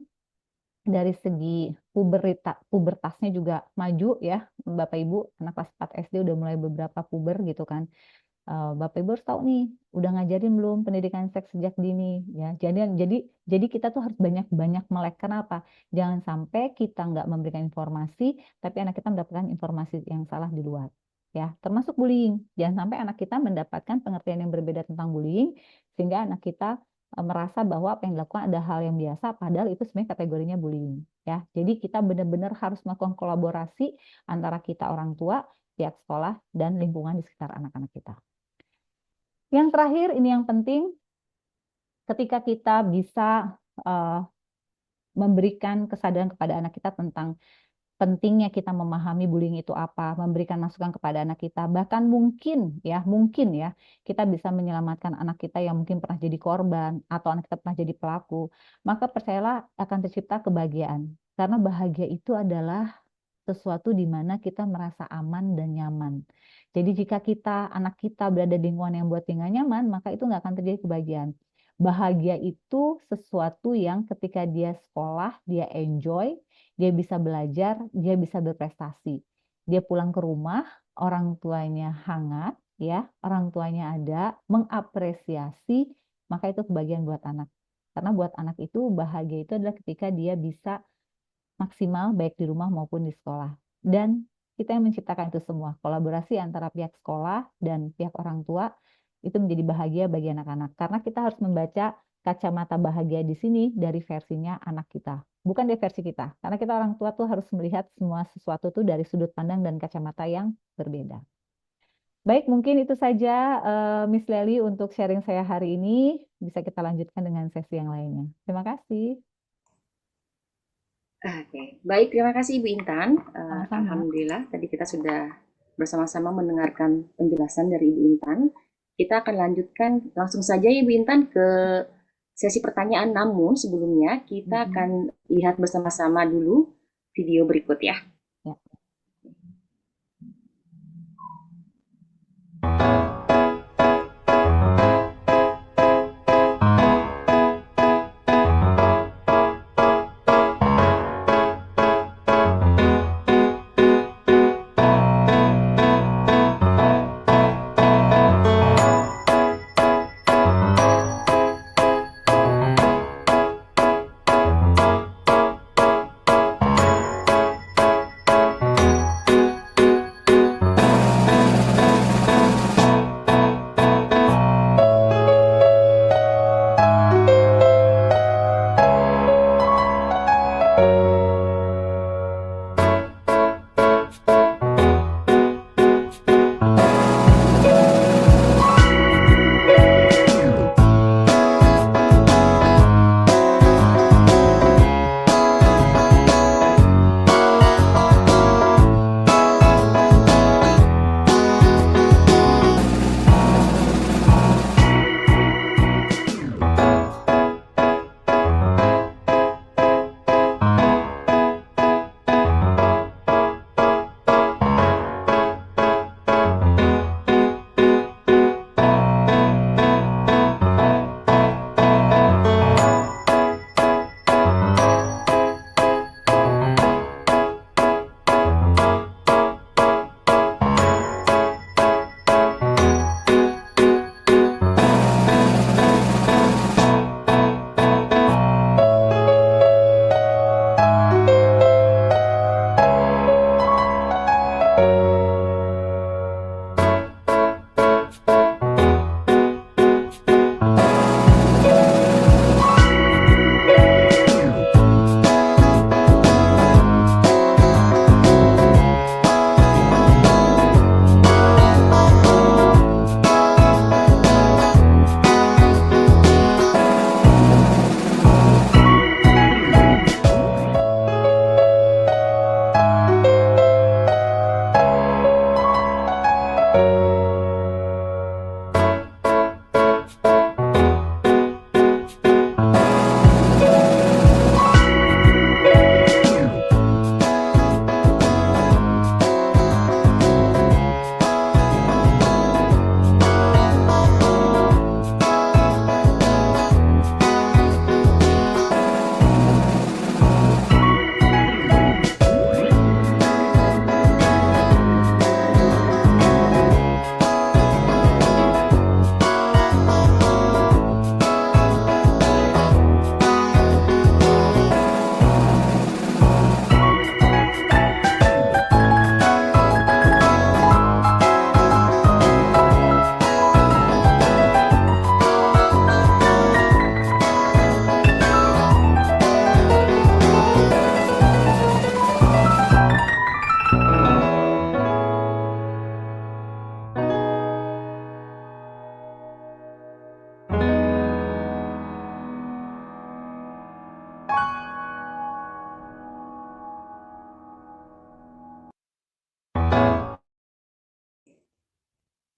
S2: dari segi pubertasnya juga maju ya Bapak Ibu, anak kelas 4 SD udah mulai beberapa puber gitu kan. Bapak Ibu harus tahu nih udah ngajarin belum pendidikan seks sejak dini ya. Jadi kita tuh harus banyak-banyak melek. Kenapa? Jangan sampai kita nggak memberikan informasi tapi anak kita mendapatkan informasi yang salah di luar ya, termasuk bullying. Jangan sampai anak kita mendapatkan pengertian yang berbeda tentang bullying sehingga anak kita merasa bahwa apa yang dilakukan ada hal yang biasa, padahal itu sebenarnya kategorinya bullying. Ya, jadi kita benar-benar harus melakukan kolaborasi antara kita orang tua, pihak sekolah, dan lingkungan di sekitar anak-anak kita. Yang terakhir, ini yang penting, ketika kita bisa memberikan kesadaran kepada anak kita tentang pentingnya kita memahami bullying itu apa, memberikan masukan kepada anak kita, bahkan mungkin ya, kita bisa menyelamatkan anak kita yang mungkin pernah jadi korban atau anak kita pernah jadi pelaku, maka percayalah akan tercipta kebahagiaan. Karena bahagia itu adalah sesuatu di mana kita merasa aman dan nyaman. Jadi jika anak kita berada di lingkungan yang buat tinggal nyaman, maka itu nggak akan terjadi kebahagiaan. Bahagia itu sesuatu yang ketika dia sekolah, dia enjoy, dia bisa belajar, dia bisa berprestasi. Dia pulang ke rumah, orang tuanya hangat, ya, orang tuanya ada, mengapresiasi, maka itu kebahagiaan buat anak. Karena buat anak itu bahagia itu adalah ketika dia bisa maksimal baik di rumah maupun di sekolah. Dan kita yang menciptakan itu semua, kolaborasi antara pihak sekolah dan pihak orang tua itu menjadi bahagia bagi anak-anak. Karena kita harus membaca kacamata bahagia di sini dari versinya anak kita, bukan dari versi kita. Karena kita orang tua tuh harus melihat semua sesuatu tuh dari sudut pandang dan kacamata yang berbeda. Baik, mungkin itu saja Miss Lely untuk sharing saya hari ini. Bisa kita lanjutkan dengan sesi yang lainnya. Terima kasih.
S1: Oke, baik, terima kasih Ibu Intan.
S2: Sama-sama.
S1: Alhamdulillah, tadi kita sudah bersama-sama mendengarkan penjelasan dari Ibu Intan. Kita akan lanjutkan langsung saja Ibu Intan ke sesi pertanyaan, namun sebelumnya kita akan lihat bersama-sama dulu video berikut ya.
S2: Ya.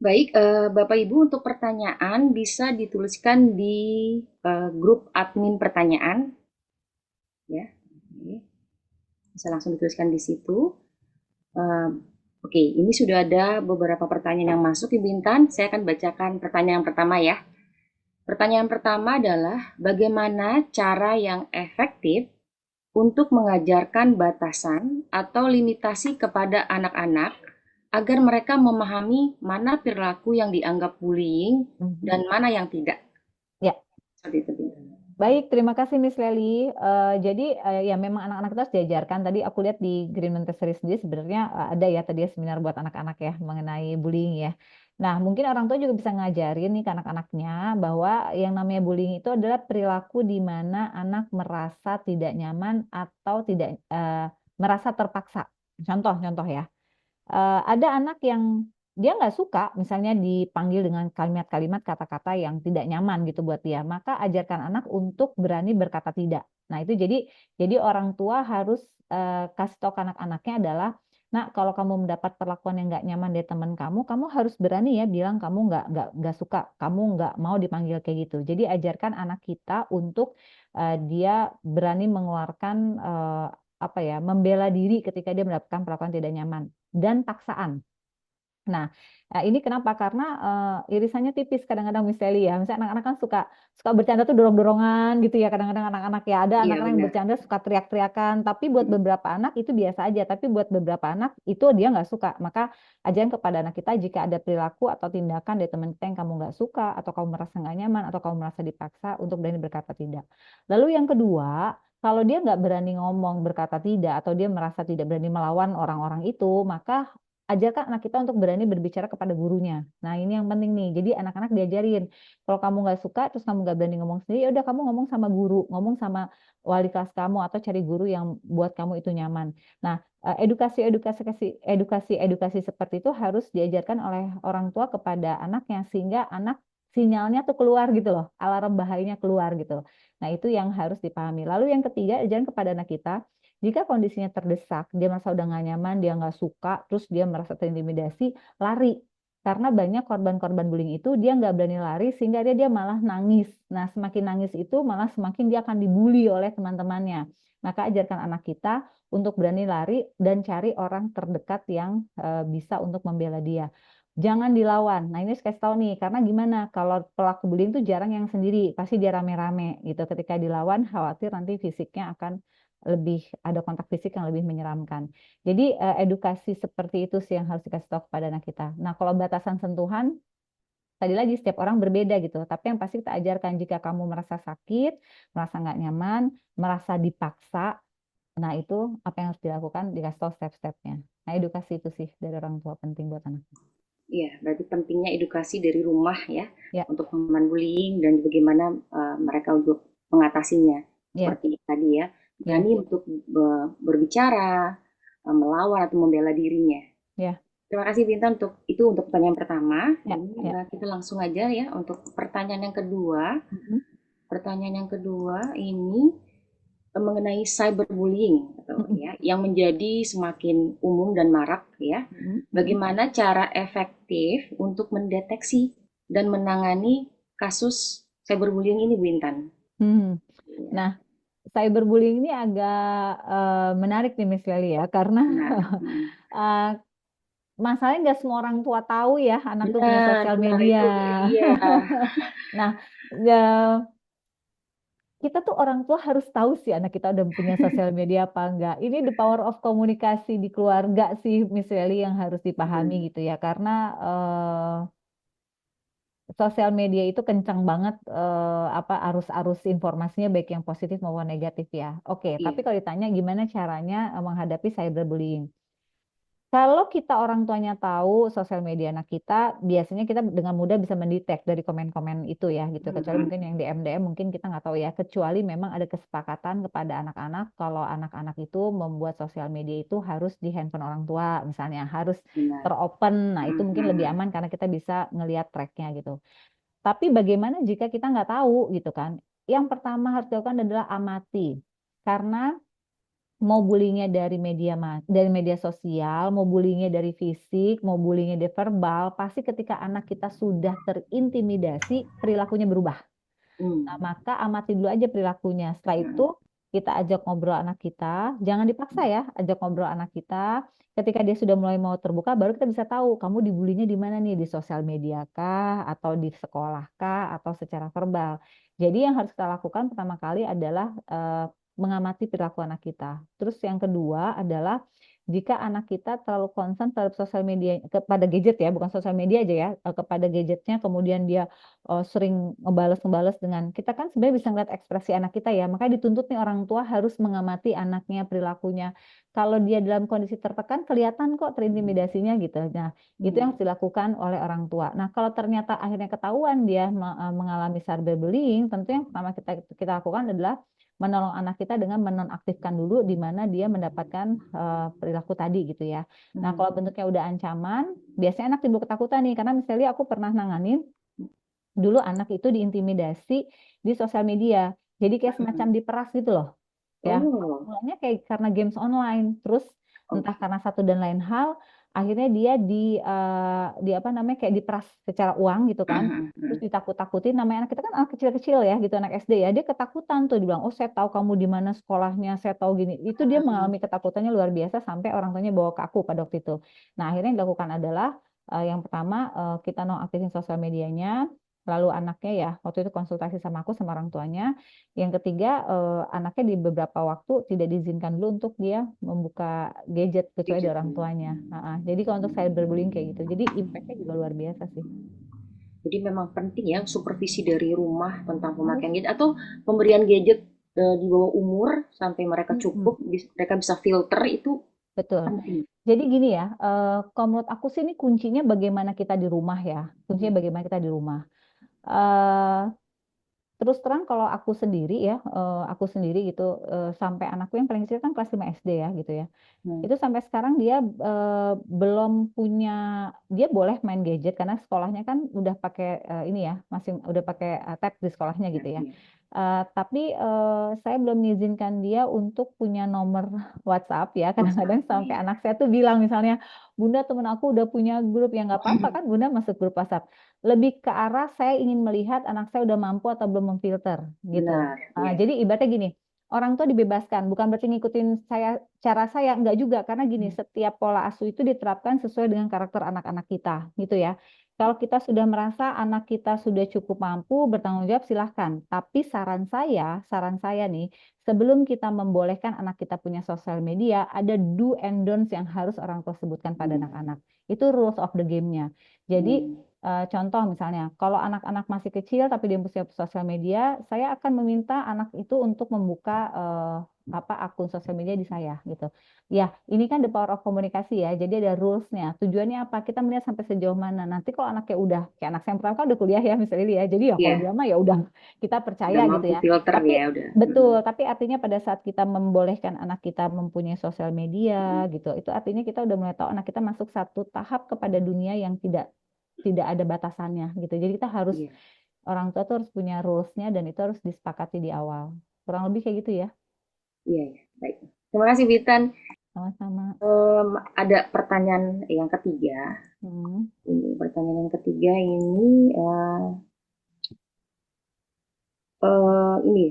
S1: Baik, Bapak Ibu, untuk pertanyaan bisa dituliskan di grup admin pertanyaan, ya. Oke, bisa langsung dituliskan di situ. Eh, Oke, ini sudah ada beberapa pertanyaan yang masuk, Ibu Intan. Saya akan bacakan pertanyaan pertama ya. Pertanyaan pertama adalah bagaimana cara yang efektif untuk mengajarkan batasan atau limitasi kepada anak-anak agar mereka memahami mana perilaku yang dianggap bullying dan mana yang tidak.
S2: Ya.
S1: Seperti itu.
S2: Baik, terima kasih Miss Lely. Jadi ya memang anak-anak kita harus diajarkan. Tadi aku lihat di Green Montessori sendiri sebenarnya ada ya tadi seminar buat anak-anak ya mengenai bullying ya. Nah, mungkin orang tua juga bisa ngajarin nih ke anak-anaknya bahwa yang namanya bullying itu adalah perilaku di mana anak merasa tidak nyaman atau tidak merasa terpaksa. Contoh ya. Ada anak yang dia nggak suka misalnya dipanggil dengan kalimat-kalimat kata-kata yang tidak nyaman gitu buat dia, maka ajarkan anak untuk berani berkata tidak. Nah itu jadi orang tua harus kasih tahu ke anak-anaknya adalah, nah kalau kamu mendapat perlakuan yang nggak nyaman dari teman kamu, kamu harus berani ya bilang kamu nggak suka, kamu nggak mau dipanggil kayak gitu. Jadi ajarkan anak kita untuk dia berani mengeluarkan apa ya, membela diri ketika dia mendapatkan perlakuan tidak nyaman dan paksaan. Nah, ini kenapa? Karena irisannya tipis kadang-kadang Miss Sally ya. Misalnya anak-anak kan suka suka bercanda tuh dorong-dorongan gitu ya. Kadang-kadang anak-anak ya ada
S1: Iya,
S2: anak-anak yang
S1: benar.
S2: bercanda suka teriak-teriakan. Tapi buat beberapa anak itu biasa aja. Tapi buat beberapa anak itu dia nggak suka. Maka ajaran kepada anak kita jika ada perilaku atau tindakan dari teman kita yang kamu nggak suka atau kamu merasa nggak nyaman atau kamu merasa dipaksa untuk berani berkata tidak. Lalu yang kedua, kalau dia nggak berani ngomong berkata tidak atau dia merasa tidak berani melawan orang-orang itu, maka ajarkan anak kita untuk berani berbicara kepada gurunya. Nah, ini yang penting nih. Jadi anak-anak diajarin. Kalau kamu nggak suka, terus kamu nggak berani ngomong sendiri, ya udah kamu ngomong sama guru, ngomong sama wali kelas kamu atau cari guru yang buat kamu itu nyaman. Nah, edukasi seperti itu harus diajarkan oleh orang tua kepada anaknya sehingga anak sinyalnya tuh keluar gitu loh, alarm bahayanya keluar gitu. Nah, itu yang harus dipahami. Lalu yang ketiga, ajaran kepada anak kita jika kondisinya terdesak, dia merasa udah nggak nyaman, dia nggak suka, terus dia merasa terintimidasi, lari. Karena banyak korban-korban bullying itu dia nggak berani lari sehingga dia malah nangis. Nah, semakin nangis itu malah semakin dia akan dibully oleh teman-temannya. Maka ajarkan anak kita untuk berani lari dan cari orang terdekat yang bisa untuk membela dia. Jangan dilawan. Nah, ini saya kasih tahu nih, karena gimana? Kalau pelaku bullying itu jarang yang sendiri, pasti dia rame-rame gitu. Ketika dilawan, khawatir nanti fisiknya akan lebih ada kontak fisik yang lebih menyeramkan. Jadi edukasi seperti itu sih yang harus dikasih tahu kepada anak kita. Nah, kalau batasan sentuhan, tadi lagi setiap orang berbeda gitu. Tapi yang pasti kita ajarkan jika kamu merasa sakit, merasa nggak nyaman, merasa dipaksa, nah itu apa yang harus dilakukan, dikasih tahu step-stepnya. Nah, edukasi itu sih dari orang tua penting buat anak.
S1: Iya, berarti pentingnya edukasi dari rumah ya
S2: Ya,
S1: untuk pengaman bullying dan bagaimana mereka untuk mengatasinya.
S2: ya,
S1: Seperti tadi ya,
S2: ya,
S1: berani untuk berbicara, melawan atau membela dirinya.
S2: ya,
S1: Terima kasih Binta untuk pertanyaan pertama.
S2: ya,
S1: Ini
S2: ya.
S1: kita langsung aja ya untuk pertanyaan yang kedua.
S2: Mm-mm,
S1: Pertanyaan yang kedua ini mengenai cyberbullying atau
S2: mm-mm,
S1: ya yang menjadi semakin umum dan marak ya.
S2: mm-mm, mm-mm.
S1: Bagaimana cara efektif untuk mendeteksi dan menangani kasus cyberbullying ini, Bu Intan?
S2: Hmm.
S1: Ya,
S2: Nah, cyberbullying ini agak menarik nih Miss Leli ya, karena
S1: benar.
S2: eh, masalahnya nggak semua orang tua tahu ya anak tuh punya
S1: Benar,
S2: sosial
S1: benar
S2: media.
S1: itu. Iya,
S2: Nah, ya, kita tuh orang tua harus tahu sih anak kita udah punya sosial media apa enggak. Ini the power of komunikasi di keluarga sih Miss Leli yang harus dipahami
S1: mm,
S2: gitu ya, karena sosial media itu kencang banget apa arus-arus informasinya baik yang positif maupun negatif ya. Oke, tapi
S1: iya,
S2: kalau ditanya gimana caranya menghadapi cyberbullying. Kalau kita orang tuanya tahu sosial media anak kita, biasanya kita dengan mudah bisa mendetek dari komen-komen itu ya gitu. Kecuali
S1: mhm,
S2: mungkin yang DM mungkin kita nggak tahu ya. Kecuali memang ada kesepakatan kepada anak-anak kalau anak-anak itu membuat sosial media itu harus di handphone orang tua, misalnya harus
S1: benar.
S2: teropen. Nah itu mungkin lebih
S1: Mhm,
S2: aman karena kita bisa ngelihat tracknya gitu. Tapi bagaimana jika kita nggak tahu gitu kan? Yang pertama harus dilakukan adalah amati. Karena mau bullyingnya dari dari media sosial, mau bullyingnya dari fisik, mau bullyingnya dari verbal, pasti ketika anak kita sudah terintimidasi, perilakunya berubah. Nah,
S1: mmm,
S2: maka amati dulu aja perilakunya. Setelah itu
S1: mhm,
S2: kita ajak ngobrol anak kita, jangan dipaksa ya, ajak ngobrol anak kita. Ketika dia sudah mulai mau terbuka, baru kita bisa tahu kamu dibulinya di mana nih, di sosial media kah, atau di sekolah kah, atau secara verbal. Jadi yang harus kita lakukan pertama kali adalah mengamati perilaku anak kita. Terus yang kedua adalah jika anak kita terlalu concern terhadap sosial media kepada gadget ya, bukan sosial media aja ya, kepada gadgetnya, kemudian dia sering ngebales-ngebales dengan kita kan sebenarnya bisa ngeliat ekspresi anak kita ya, makanya dituntut nih orang tua harus mengamati anaknya perilakunya. Kalau dia dalam kondisi tertekan kelihatan kok terintimidasinya gitu. Nah, itu yang
S1: mmm,
S2: harus dilakukan oleh orang tua. Nah, kalau ternyata akhirnya ketahuan dia mengalami cyberbullying, tentu yang pertama kita lakukan adalah menolong anak kita dengan menonaktifkan dulu di mana dia mendapatkan perilaku tadi gitu ya. Nah,
S1: mhm,
S2: kalau bentuknya udah ancaman, biasanya anak timbul ketakutan nih karena misalnya aku pernah nanganin dulu anak itu diintimidasi di sosial media. Jadi kayak semacam
S1: mhm.
S2: diperas gitu loh. Ya,
S1: Oh,
S2: mulanya kayak karena games online. Terus entah
S1: oke.
S2: karena satu dan lain hal, akhirnya dia di apa namanya kayak diperas secara uang gitu kan.
S1: Mhm,
S2: Terus
S1: mhm,
S2: ditakut-takutin namanya anak kita kan anak kecil-kecil ya gitu anak SD ya. Dia ketakutan tuh dibilang, "Oh, saya tahu kamu di mana sekolahnya, saya tahu gini." Itu dia
S1: mhm,
S2: mengalami ketakutannya luar biasa sampai orang tuanya bawa ke aku pada waktu itu. Nah, akhirnya yang dilakukan adalah yang pertama kita nonaktifin sosial medianya, lalu anaknya ya waktu itu konsultasi sama aku sama orang tuanya. Yang ketiga, anaknya di beberapa waktu tidak diizinkan dulu untuk dia membuka gadget kecuali dari
S1: gadget
S2: orang
S1: ya.
S2: tuanya. Jadi kalau untuk cyberbullying kayak gitu, jadi impactnya juga luar biasa sih.
S1: Jadi memang penting ya supervisi dari rumah tentang
S2: Harus.
S1: pemakaian gadget atau pemberian gadget di bawah umur sampai mereka
S2: Mm-mm.
S1: cukup, mereka bisa filter itu
S2: Betul.
S1: penting.
S2: Jadi gini ya, kalau menurut aku sih ini kuncinya bagaimana kita di rumah ya. Kuncinya bagaimana kita di rumah. Eh, Terus terang kalau aku sendiri gitu, sampai anakku yang paling kecil kan kelas 5 SD ya gitu ya.
S1: Hmm.
S2: Itu sampai sekarang dia belum punya, dia boleh main gadget karena sekolahnya kan udah pakai ini ya, masih udah pakai tab di sekolahnya
S1: Ya,
S2: gitu ya.
S1: ya.
S2: Tapi saya belum mengizinkan dia untuk punya nomor WhatsApp ya. Kadang-kadang
S1: WhatsApp,
S2: sampai
S1: ya.
S2: anak saya tuh bilang misalnya, Bunda temen aku udah punya grup, ya nggak apa-apa kan Bunda masuk grup WhatsApp. Lebih ke arah saya ingin melihat anak saya udah mampu atau belum memfilter gitu.
S1: Benar, ya.
S2: Jadi ibaratnya gini, orang tua dibebaskan, bukan berarti ngikutin cara saya, enggak juga, karena gini, setiap pola asuh itu diterapkan sesuai dengan karakter anak-anak kita, gitu ya. Kalau kita sudah merasa anak kita sudah cukup mampu bertanggung jawab, silahkan. Tapi saran saya nih, sebelum kita membolehkan anak kita punya sosial media, ada do and don'ts yang harus orang tua sebutkan pada
S1: Hmm.
S2: anak-anak. Itu rules of the game-nya. Jadi
S1: Hmm.
S2: contoh misalnya, kalau anak-anak masih kecil tapi dia punya sosial media, saya akan meminta anak itu untuk membuka akun sosial media di saya gitu. Ya, ini kan the power of komunikasi ya. Jadi ada rules-nya. Tujuannya apa? Kita melihat sampai sejauh mana. Nanti kalau anaknya udah kayak anak saya yang pertama kan udah kuliah ya misalnya dia. Jadi ya kalau
S1: Iya,
S2: dia mah ya udah kita percaya
S1: udah
S2: gitu
S1: mampu
S2: ya.
S1: filter
S2: Tapi
S1: ya udah.
S2: betul, tapi artinya pada saat kita membolehkan anak kita mempunyai sosial media gitu, itu artinya kita udah mulai tahu anak kita masuk satu tahap kepada dunia yang tidak tidak ada batasannya gitu. Jadi kita harus
S1: Iya,
S2: orang tua tuh harus punya rules-nya dan itu harus disepakati di awal. Kurang lebih kayak gitu ya.
S1: iya, iya. Baik. Terima kasih Bintan.
S2: Sama-sama.
S1: Ada pertanyaan yang ketiga.
S2: Hmm.
S1: Ini pertanyaan yang ketiga ini ini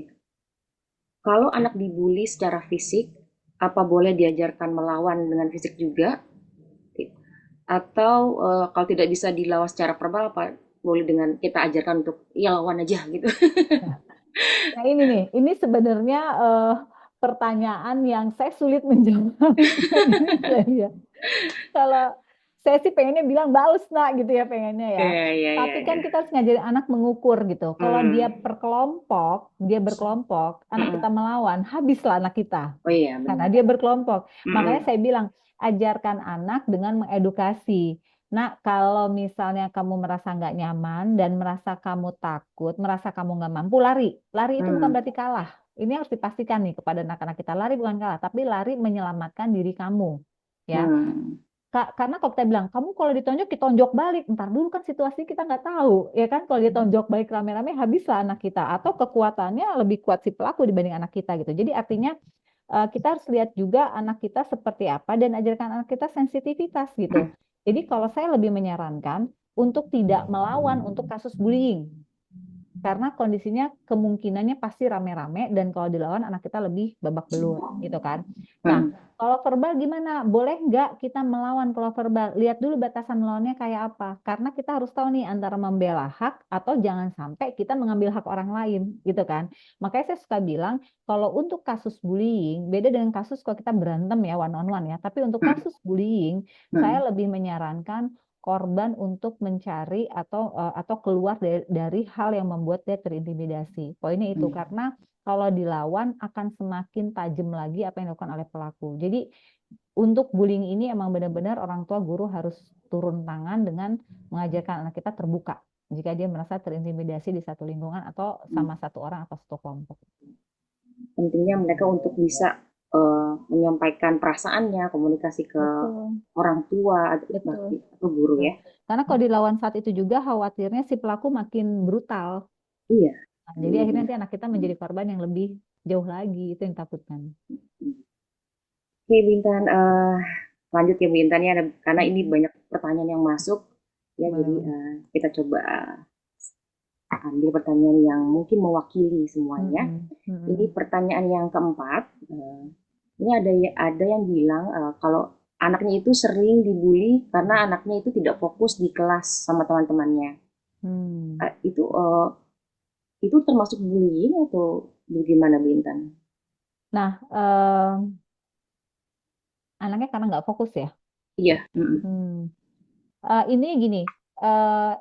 S1: kalau anak dibully secara fisik, apa boleh diajarkan melawan dengan fisik juga? Atau kalau tidak bisa dilawan secara verbal, apa boleh dengan kita ajarkan untuk ya lawan aja gitu?
S2: Nah ini nih, ini sebenarnya pertanyaan yang saya sulit menjawabnya diri saya. Kalau saya sih pengennya bilang baus nak gitu ya pengennya ya.
S1: Iya, iya, iya,
S2: Tapi kan
S1: iya.
S2: kita harus ngajarin anak mengukur gitu. Kalau dia
S1: Hmm,
S2: berkelompok, dia berkelompok, anak kita
S1: mm-mm.
S2: melawan, habislah anak kita.
S1: Oh iya,
S2: Karena
S1: benar.
S2: dia berkelompok. Makanya
S1: Mm-mm.
S2: saya bilang, ajarkan anak dengan mengedukasi. Nah, kalau misalnya kamu merasa nggak nyaman dan merasa kamu takut, merasa kamu nggak mampu, lari. Lari itu bukan
S1: Hmm,
S2: berarti kalah. Ini harus dipastikan nih kepada anak-anak kita. Lari bukan kalah, tapi lari menyelamatkan diri kamu. Ya,
S1: hmm,
S2: karena kalau kita bilang, kamu kalau ditonjok, ditonjok balik. Ntar dulu kan situasi kita nggak tahu. Ya kan, kalau ditonjok balik rame-rame, habislah anak kita. Atau kekuatannya lebih kuat si pelaku dibanding anak kita gitu. Jadi artinya kita harus lihat juga anak kita seperti apa dan ajarkan anak kita sensitivitas gitu. Jadi kalau saya lebih menyarankan untuk tidak melawan untuk kasus bullying. Karena kondisinya kemungkinannya pasti rame-rame dan kalau dilawan anak kita lebih babak belur gitu kan. Nah,
S1: hmm.
S2: kalau verbal gimana? Boleh nggak kita melawan kalau verbal? Lihat dulu batasan melawannya kayak apa. Karena kita harus tahu nih antara membela hak atau jangan sampai kita mengambil hak orang lain gitu kan. Makanya saya suka bilang kalau untuk kasus bullying beda dengan kasus kalau kita berantem ya one on one ya. Tapi untuk
S1: Hmm,
S2: kasus bullying saya
S1: hmm,
S2: lebih menyarankan korban untuk mencari atau keluar dari hal yang membuat dia terintimidasi. Poinnya itu
S1: hmm.
S2: karena kalau dilawan akan semakin tajam lagi apa yang dilakukan oleh pelaku. Jadi untuk bullying ini emang benar-benar orang tua guru harus turun tangan dengan mengajarkan anak kita terbuka jika dia merasa terintimidasi di satu lingkungan atau sama satu orang atau satu kelompok.
S1: Pentingnya mereka untuk bisa menyampaikan perasaannya, komunikasi ke
S2: Betul,
S1: orang tua
S2: betul,
S1: atau guru
S2: betul.
S1: ya.
S2: Karena kalau dilawan saat itu juga khawatirnya si pelaku makin brutal.
S1: Iya,
S2: Nah, jadi
S1: iya
S2: akhirnya
S1: benar.
S2: nanti anak kita menjadi korban yang lebih jauh lagi, itu yang takutkan.
S1: Oke Bintan, lanjut ya Bintan ya, karena ini
S2: Mm-mm.
S1: banyak pertanyaan yang masuk ya, jadi
S2: Boleh.
S1: kita coba ambil pertanyaan yang mungkin mewakili semuanya.
S2: Mm-mm.
S1: Ini
S2: Mm-mm.
S1: pertanyaan yang keempat. Ini ada yang bilang kalau anaknya itu sering dibully karena anaknya itu tidak fokus di kelas sama teman-temannya.
S2: Hmm.
S1: Itu termasuk bullying atau bagaimana Bintan?
S2: Nah, anaknya karena nggak fokus ya.
S1: Iya, mm-mm.
S2: Hmm. Ini gini, eh,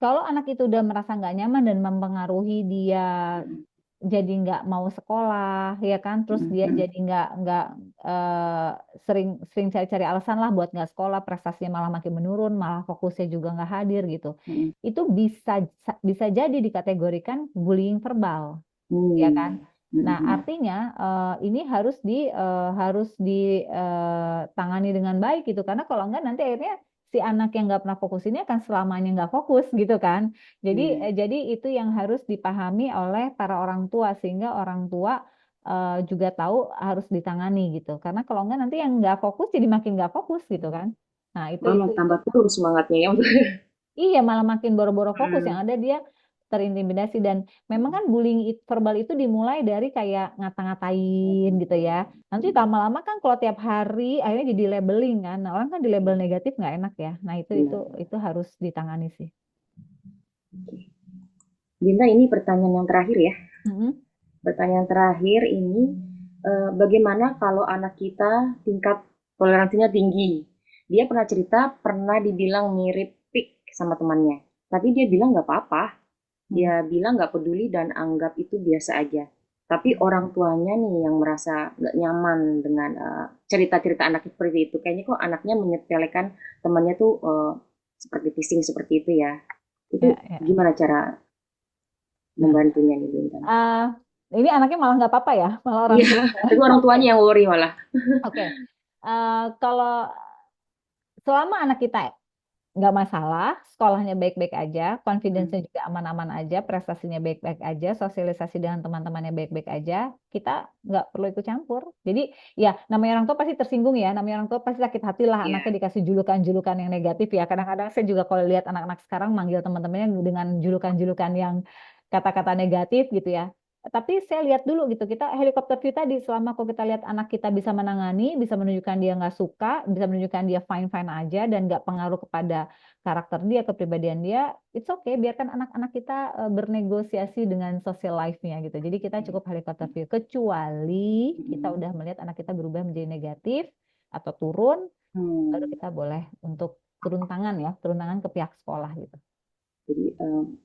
S2: kalau anak itu udah merasa nggak nyaman dan mempengaruhi dia
S1: Mm-mm.
S2: jadi nggak mau sekolah, ya kan? Terus dia
S1: Mm-mm.
S2: jadi nggak eh, sering sering cari-cari alasan lah buat nggak sekolah, prestasinya malah makin menurun, malah fokusnya juga nggak hadir gitu.
S1: Mm-mm.
S2: Itu bisa bisa jadi dikategorikan bullying verbal, ya kan?
S1: Hmm.
S2: Nah,
S1: Mm-mm.
S2: artinya ini harus ditangani dengan baik gitu, karena kalau enggak nanti akhirnya si anak yang nggak pernah fokus ini akan selamanya nggak fokus gitu kan.
S1: Iya.
S2: Jadi itu yang harus dipahami oleh para orang tua sehingga orang tua juga tahu harus ditangani gitu. Karena kalau enggak nanti yang nggak fokus jadi makin nggak fokus gitu kan. Nah,
S1: Malah tambah turun semangatnya ya.
S2: iya, malah makin boro-boro fokus yang
S1: Hmm.
S2: ada dia terintimidasi dan memang kan bullying verbal itu dimulai dari kayak ngata-ngatain gitu ya. Nanti lama-lama kan kalau tiap hari akhirnya jadi labeling kan. Nah, orang kan di label negatif nggak enak ya. Nah, itu itu
S1: Benar.
S2: itu harus ditangani sih.
S1: Binta, ini pertanyaan yang terakhir ya.
S2: Mm-mm.
S1: Pertanyaan terakhir ini, bagaimana kalau anak kita tingkat toleransinya tinggi? Dia pernah cerita, pernah dibilang mirip pik sama temannya. Tapi dia bilang nggak apa-apa.
S2: Hmm.
S1: Dia bilang nggak peduli dan anggap itu biasa aja. Tapi orang tuanya nih yang merasa nggak nyaman dengan cerita-cerita anaknya seperti itu. Kayaknya kok anaknya menyepelekan temannya tuh seperti phishing seperti itu ya. Itu
S2: Ya, ya.
S1: gimana cara
S2: Nah,
S1: membantunya nih Bintang?
S2: eh, ini anaknya malah nggak apa-apa ya, malah orang
S1: Iya,
S2: tua.
S1: tapi orang
S2: Oke,
S1: tuanya yang worry malah.
S2: oke. Kalau selama anak kita nggak masalah, sekolahnya baik-baik aja, confidence-nya
S1: Hmm.
S2: juga aman-aman aja, prestasinya baik-baik aja, sosialisasi dengan teman-temannya baik-baik aja, kita nggak perlu ikut campur. Jadi ya namanya orang tua pasti tersinggung ya, namanya orang tua pasti sakit hati lah anaknya
S1: Iya.
S2: dikasih julukan-julukan yang negatif ya. Kadang-kadang saya juga kalau lihat anak-anak sekarang manggil teman-temannya dengan julukan-julukan yang kata-kata negatif gitu ya. Tapi saya lihat dulu gitu, kita helikopter view tadi, selama kok kita lihat anak kita bisa menangani, bisa menunjukkan dia nggak suka, bisa menunjukkan dia fine-fine aja dan nggak pengaruh kepada karakter dia, kepribadian dia, it's okay, biarkan anak-anak kita bernegosiasi dengan social life-nya gitu. Jadi kita cukup helikopter view, kecuali kita
S1: Mm-mm.
S2: udah melihat anak kita berubah menjadi negatif atau turun, baru
S1: Hmm.
S2: kita boleh untuk turun tangan ya, turun tangan ke pihak sekolah gitu.
S1: Jadi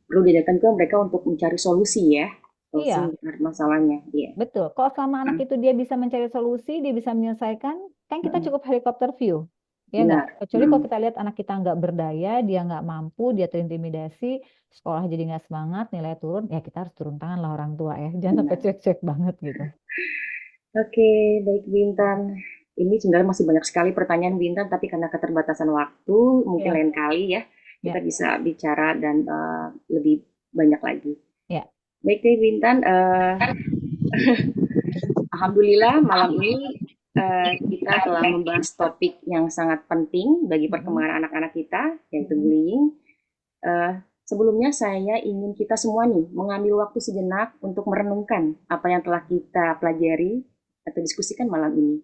S1: perlu diadakan ke mereka untuk mencari solusi ya, solusi
S2: Iya,
S1: masalahnya. Iya.
S2: betul. Kalau selama anak
S1: Mm.
S2: itu dia bisa mencari solusi, dia bisa menyelesaikan, kan kita
S1: Mm-mm.
S2: cukup helikopter view. Ya nggak?
S1: Benar.
S2: Kecuali kalau
S1: Mm-mm.
S2: kita lihat anak kita nggak berdaya, dia nggak mampu, dia terintimidasi, sekolah jadi nggak semangat, nilai turun, ya kita harus turun tangan lah orang tua ya. Jangan sampai
S1: Benar.
S2: cuek-cuek banget gitu.
S1: Oke, baik Bintan. Ini sebenarnya masih banyak sekali pertanyaan Bintan, tapi karena keterbatasan waktu, mungkin
S2: Ya,
S1: lain kali ya kita
S2: ya,
S1: bisa bicara dan lebih banyak lagi.
S2: ya.
S1: Baik deh Bintan, Alhamdulillah malam ini kita telah membahas topik yang sangat penting bagi
S2: Mm-mm.
S1: perkembangan anak-anak kita, yaitu
S2: Mm-mm.
S1: bullying. Eh, Sebelumnya saya ingin kita semua nih mengambil waktu sejenak untuk merenungkan apa yang telah kita pelajari atau diskusikan malam ini.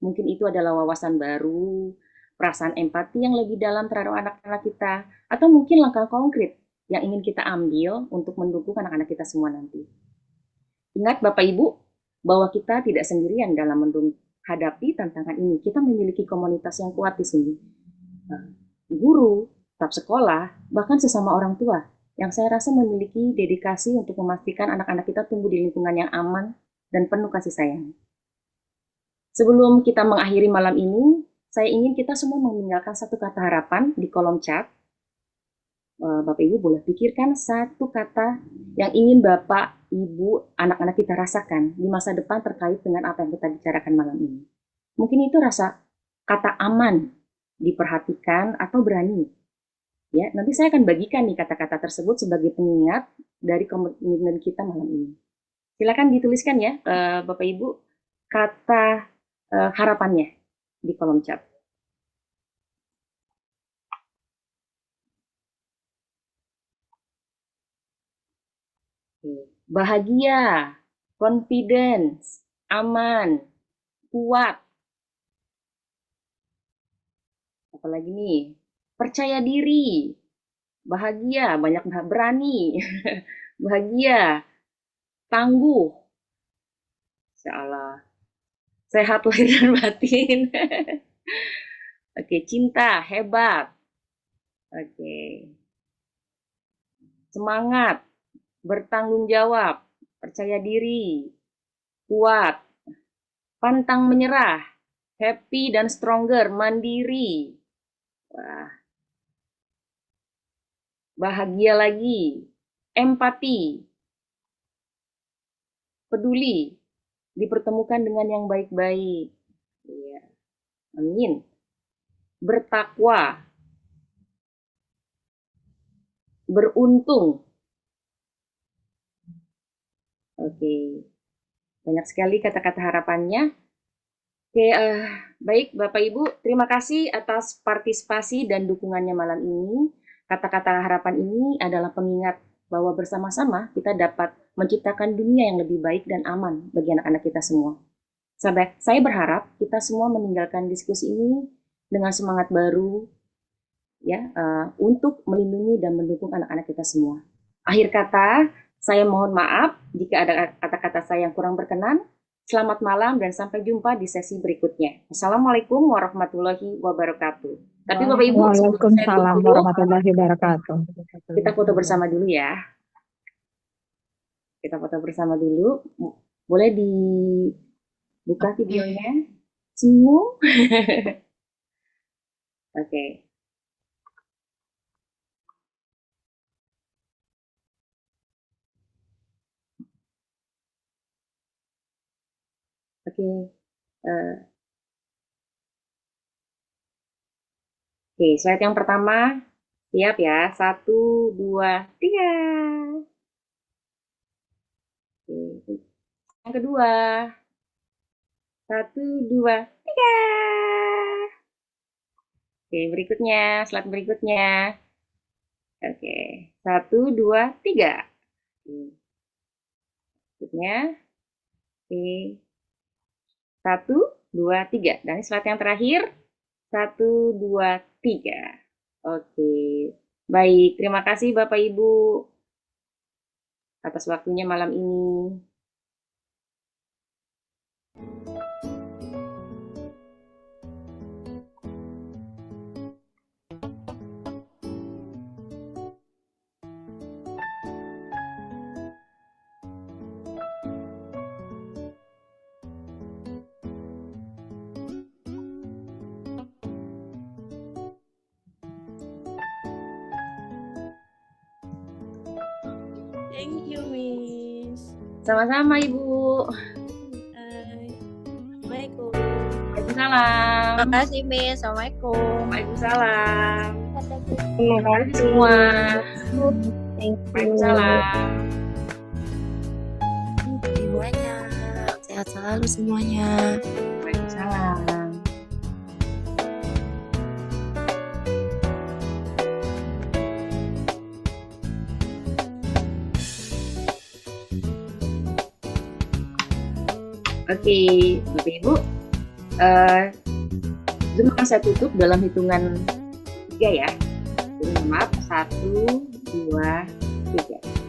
S1: Mungkin itu adalah wawasan baru, perasaan empati yang lebih dalam terhadap anak-anak kita, atau mungkin langkah konkret yang ingin kita ambil untuk mendukung anak-anak kita semua nanti. Ingat Bapak Ibu, bahwa kita tidak sendirian dalam menghadapi tantangan ini. Kita memiliki komunitas yang kuat di sini. Guru, staf sekolah, bahkan sesama orang tua yang saya rasa memiliki dedikasi untuk memastikan anak-anak kita tumbuh di lingkungan yang aman dan penuh kasih sayang. Sebelum kita mengakhiri malam ini, saya ingin kita semua meninggalkan satu kata harapan di kolom chat. Bapak Ibu boleh pikirkan satu kata yang ingin Bapak, Ibu, anak-anak kita rasakan di masa depan terkait dengan apa yang kita bicarakan malam ini. Mungkin itu rasa kata aman, diperhatikan, atau berani. Ya, nanti saya akan bagikan nih kata-kata tersebut sebagai pengingat dari komitmen kita malam ini. Silakan dituliskan ya, Bapak Ibu, kata harapannya di kolom chat. Bahagia, confidence, aman, kuat, apalagi nih, percaya diri, bahagia, banyak berani, bahagia, tangguh, insya Allah, sehat lahir dan batin. Oke, cinta, hebat, oke, semangat, bertanggung jawab, percaya diri, kuat, pantang menyerah, happy dan stronger, mandiri, wah, bahagia lagi, empati, peduli, dipertemukan dengan yang baik-baik. Iya, amin. Bertakwa, beruntung. Oke, banyak sekali kata-kata harapannya. Oke, baik Bapak Ibu, terima kasih atas partisipasi dan dukungannya malam ini. Kata-kata harapan ini adalah pengingat bahwa bersama-sama kita dapat menciptakan dunia yang lebih baik dan aman bagi anak-anak kita semua. Saya berharap kita semua meninggalkan diskusi ini dengan semangat baru, ya, untuk melindungi dan mendukung anak-anak kita semua. Akhir kata, saya mohon maaf jika ada kata-kata saya yang kurang berkenan. Selamat malam dan sampai jumpa di sesi berikutnya. Assalamualaikum warahmatullahi wabarakatuh. Tapi Bapak Ibu, sebelum saya
S2: Waalaikumsalam
S1: tutup,
S2: warahmatullahi wabarakatuh.
S1: kita foto bersama dulu ya. Kita foto bersama dulu. Boleh dibuka videonya? Senyum. Oke. Oke. Eh, Oke, slide yang pertama. Siap ya. Satu, dua, tiga. Oke. Yang kedua. Satu, dua, tiga. Oke, berikutnya. Slide berikutnya. Oke. Satu, dua, tiga. Oke. Berikutnya. Oke. Satu, dua, tiga. Dan slide yang terakhir. Satu, dua, tiga. Oke. Baik, terima kasih Bapak Ibu atas waktunya malam ini.
S3: Thank you, Miss.
S1: Sama-sama Ibu.
S3: Assalamualaikum.
S1: Waalaikumsalam.
S3: Terima kasih, Miss. Assalamualaikum.
S1: Waalaikumsalam.
S3: Terima
S1: Terima kasih semua.
S3: Thank you.
S1: Waalaikumsalam.
S3: Semuanya. Sehat selalu semuanya.
S1: Waalaikumsalam. Oke, Bapak Ibu, Zoom akan saya tutup dalam hitungan 3 ya. Jadi maaf, 1, 2, 3.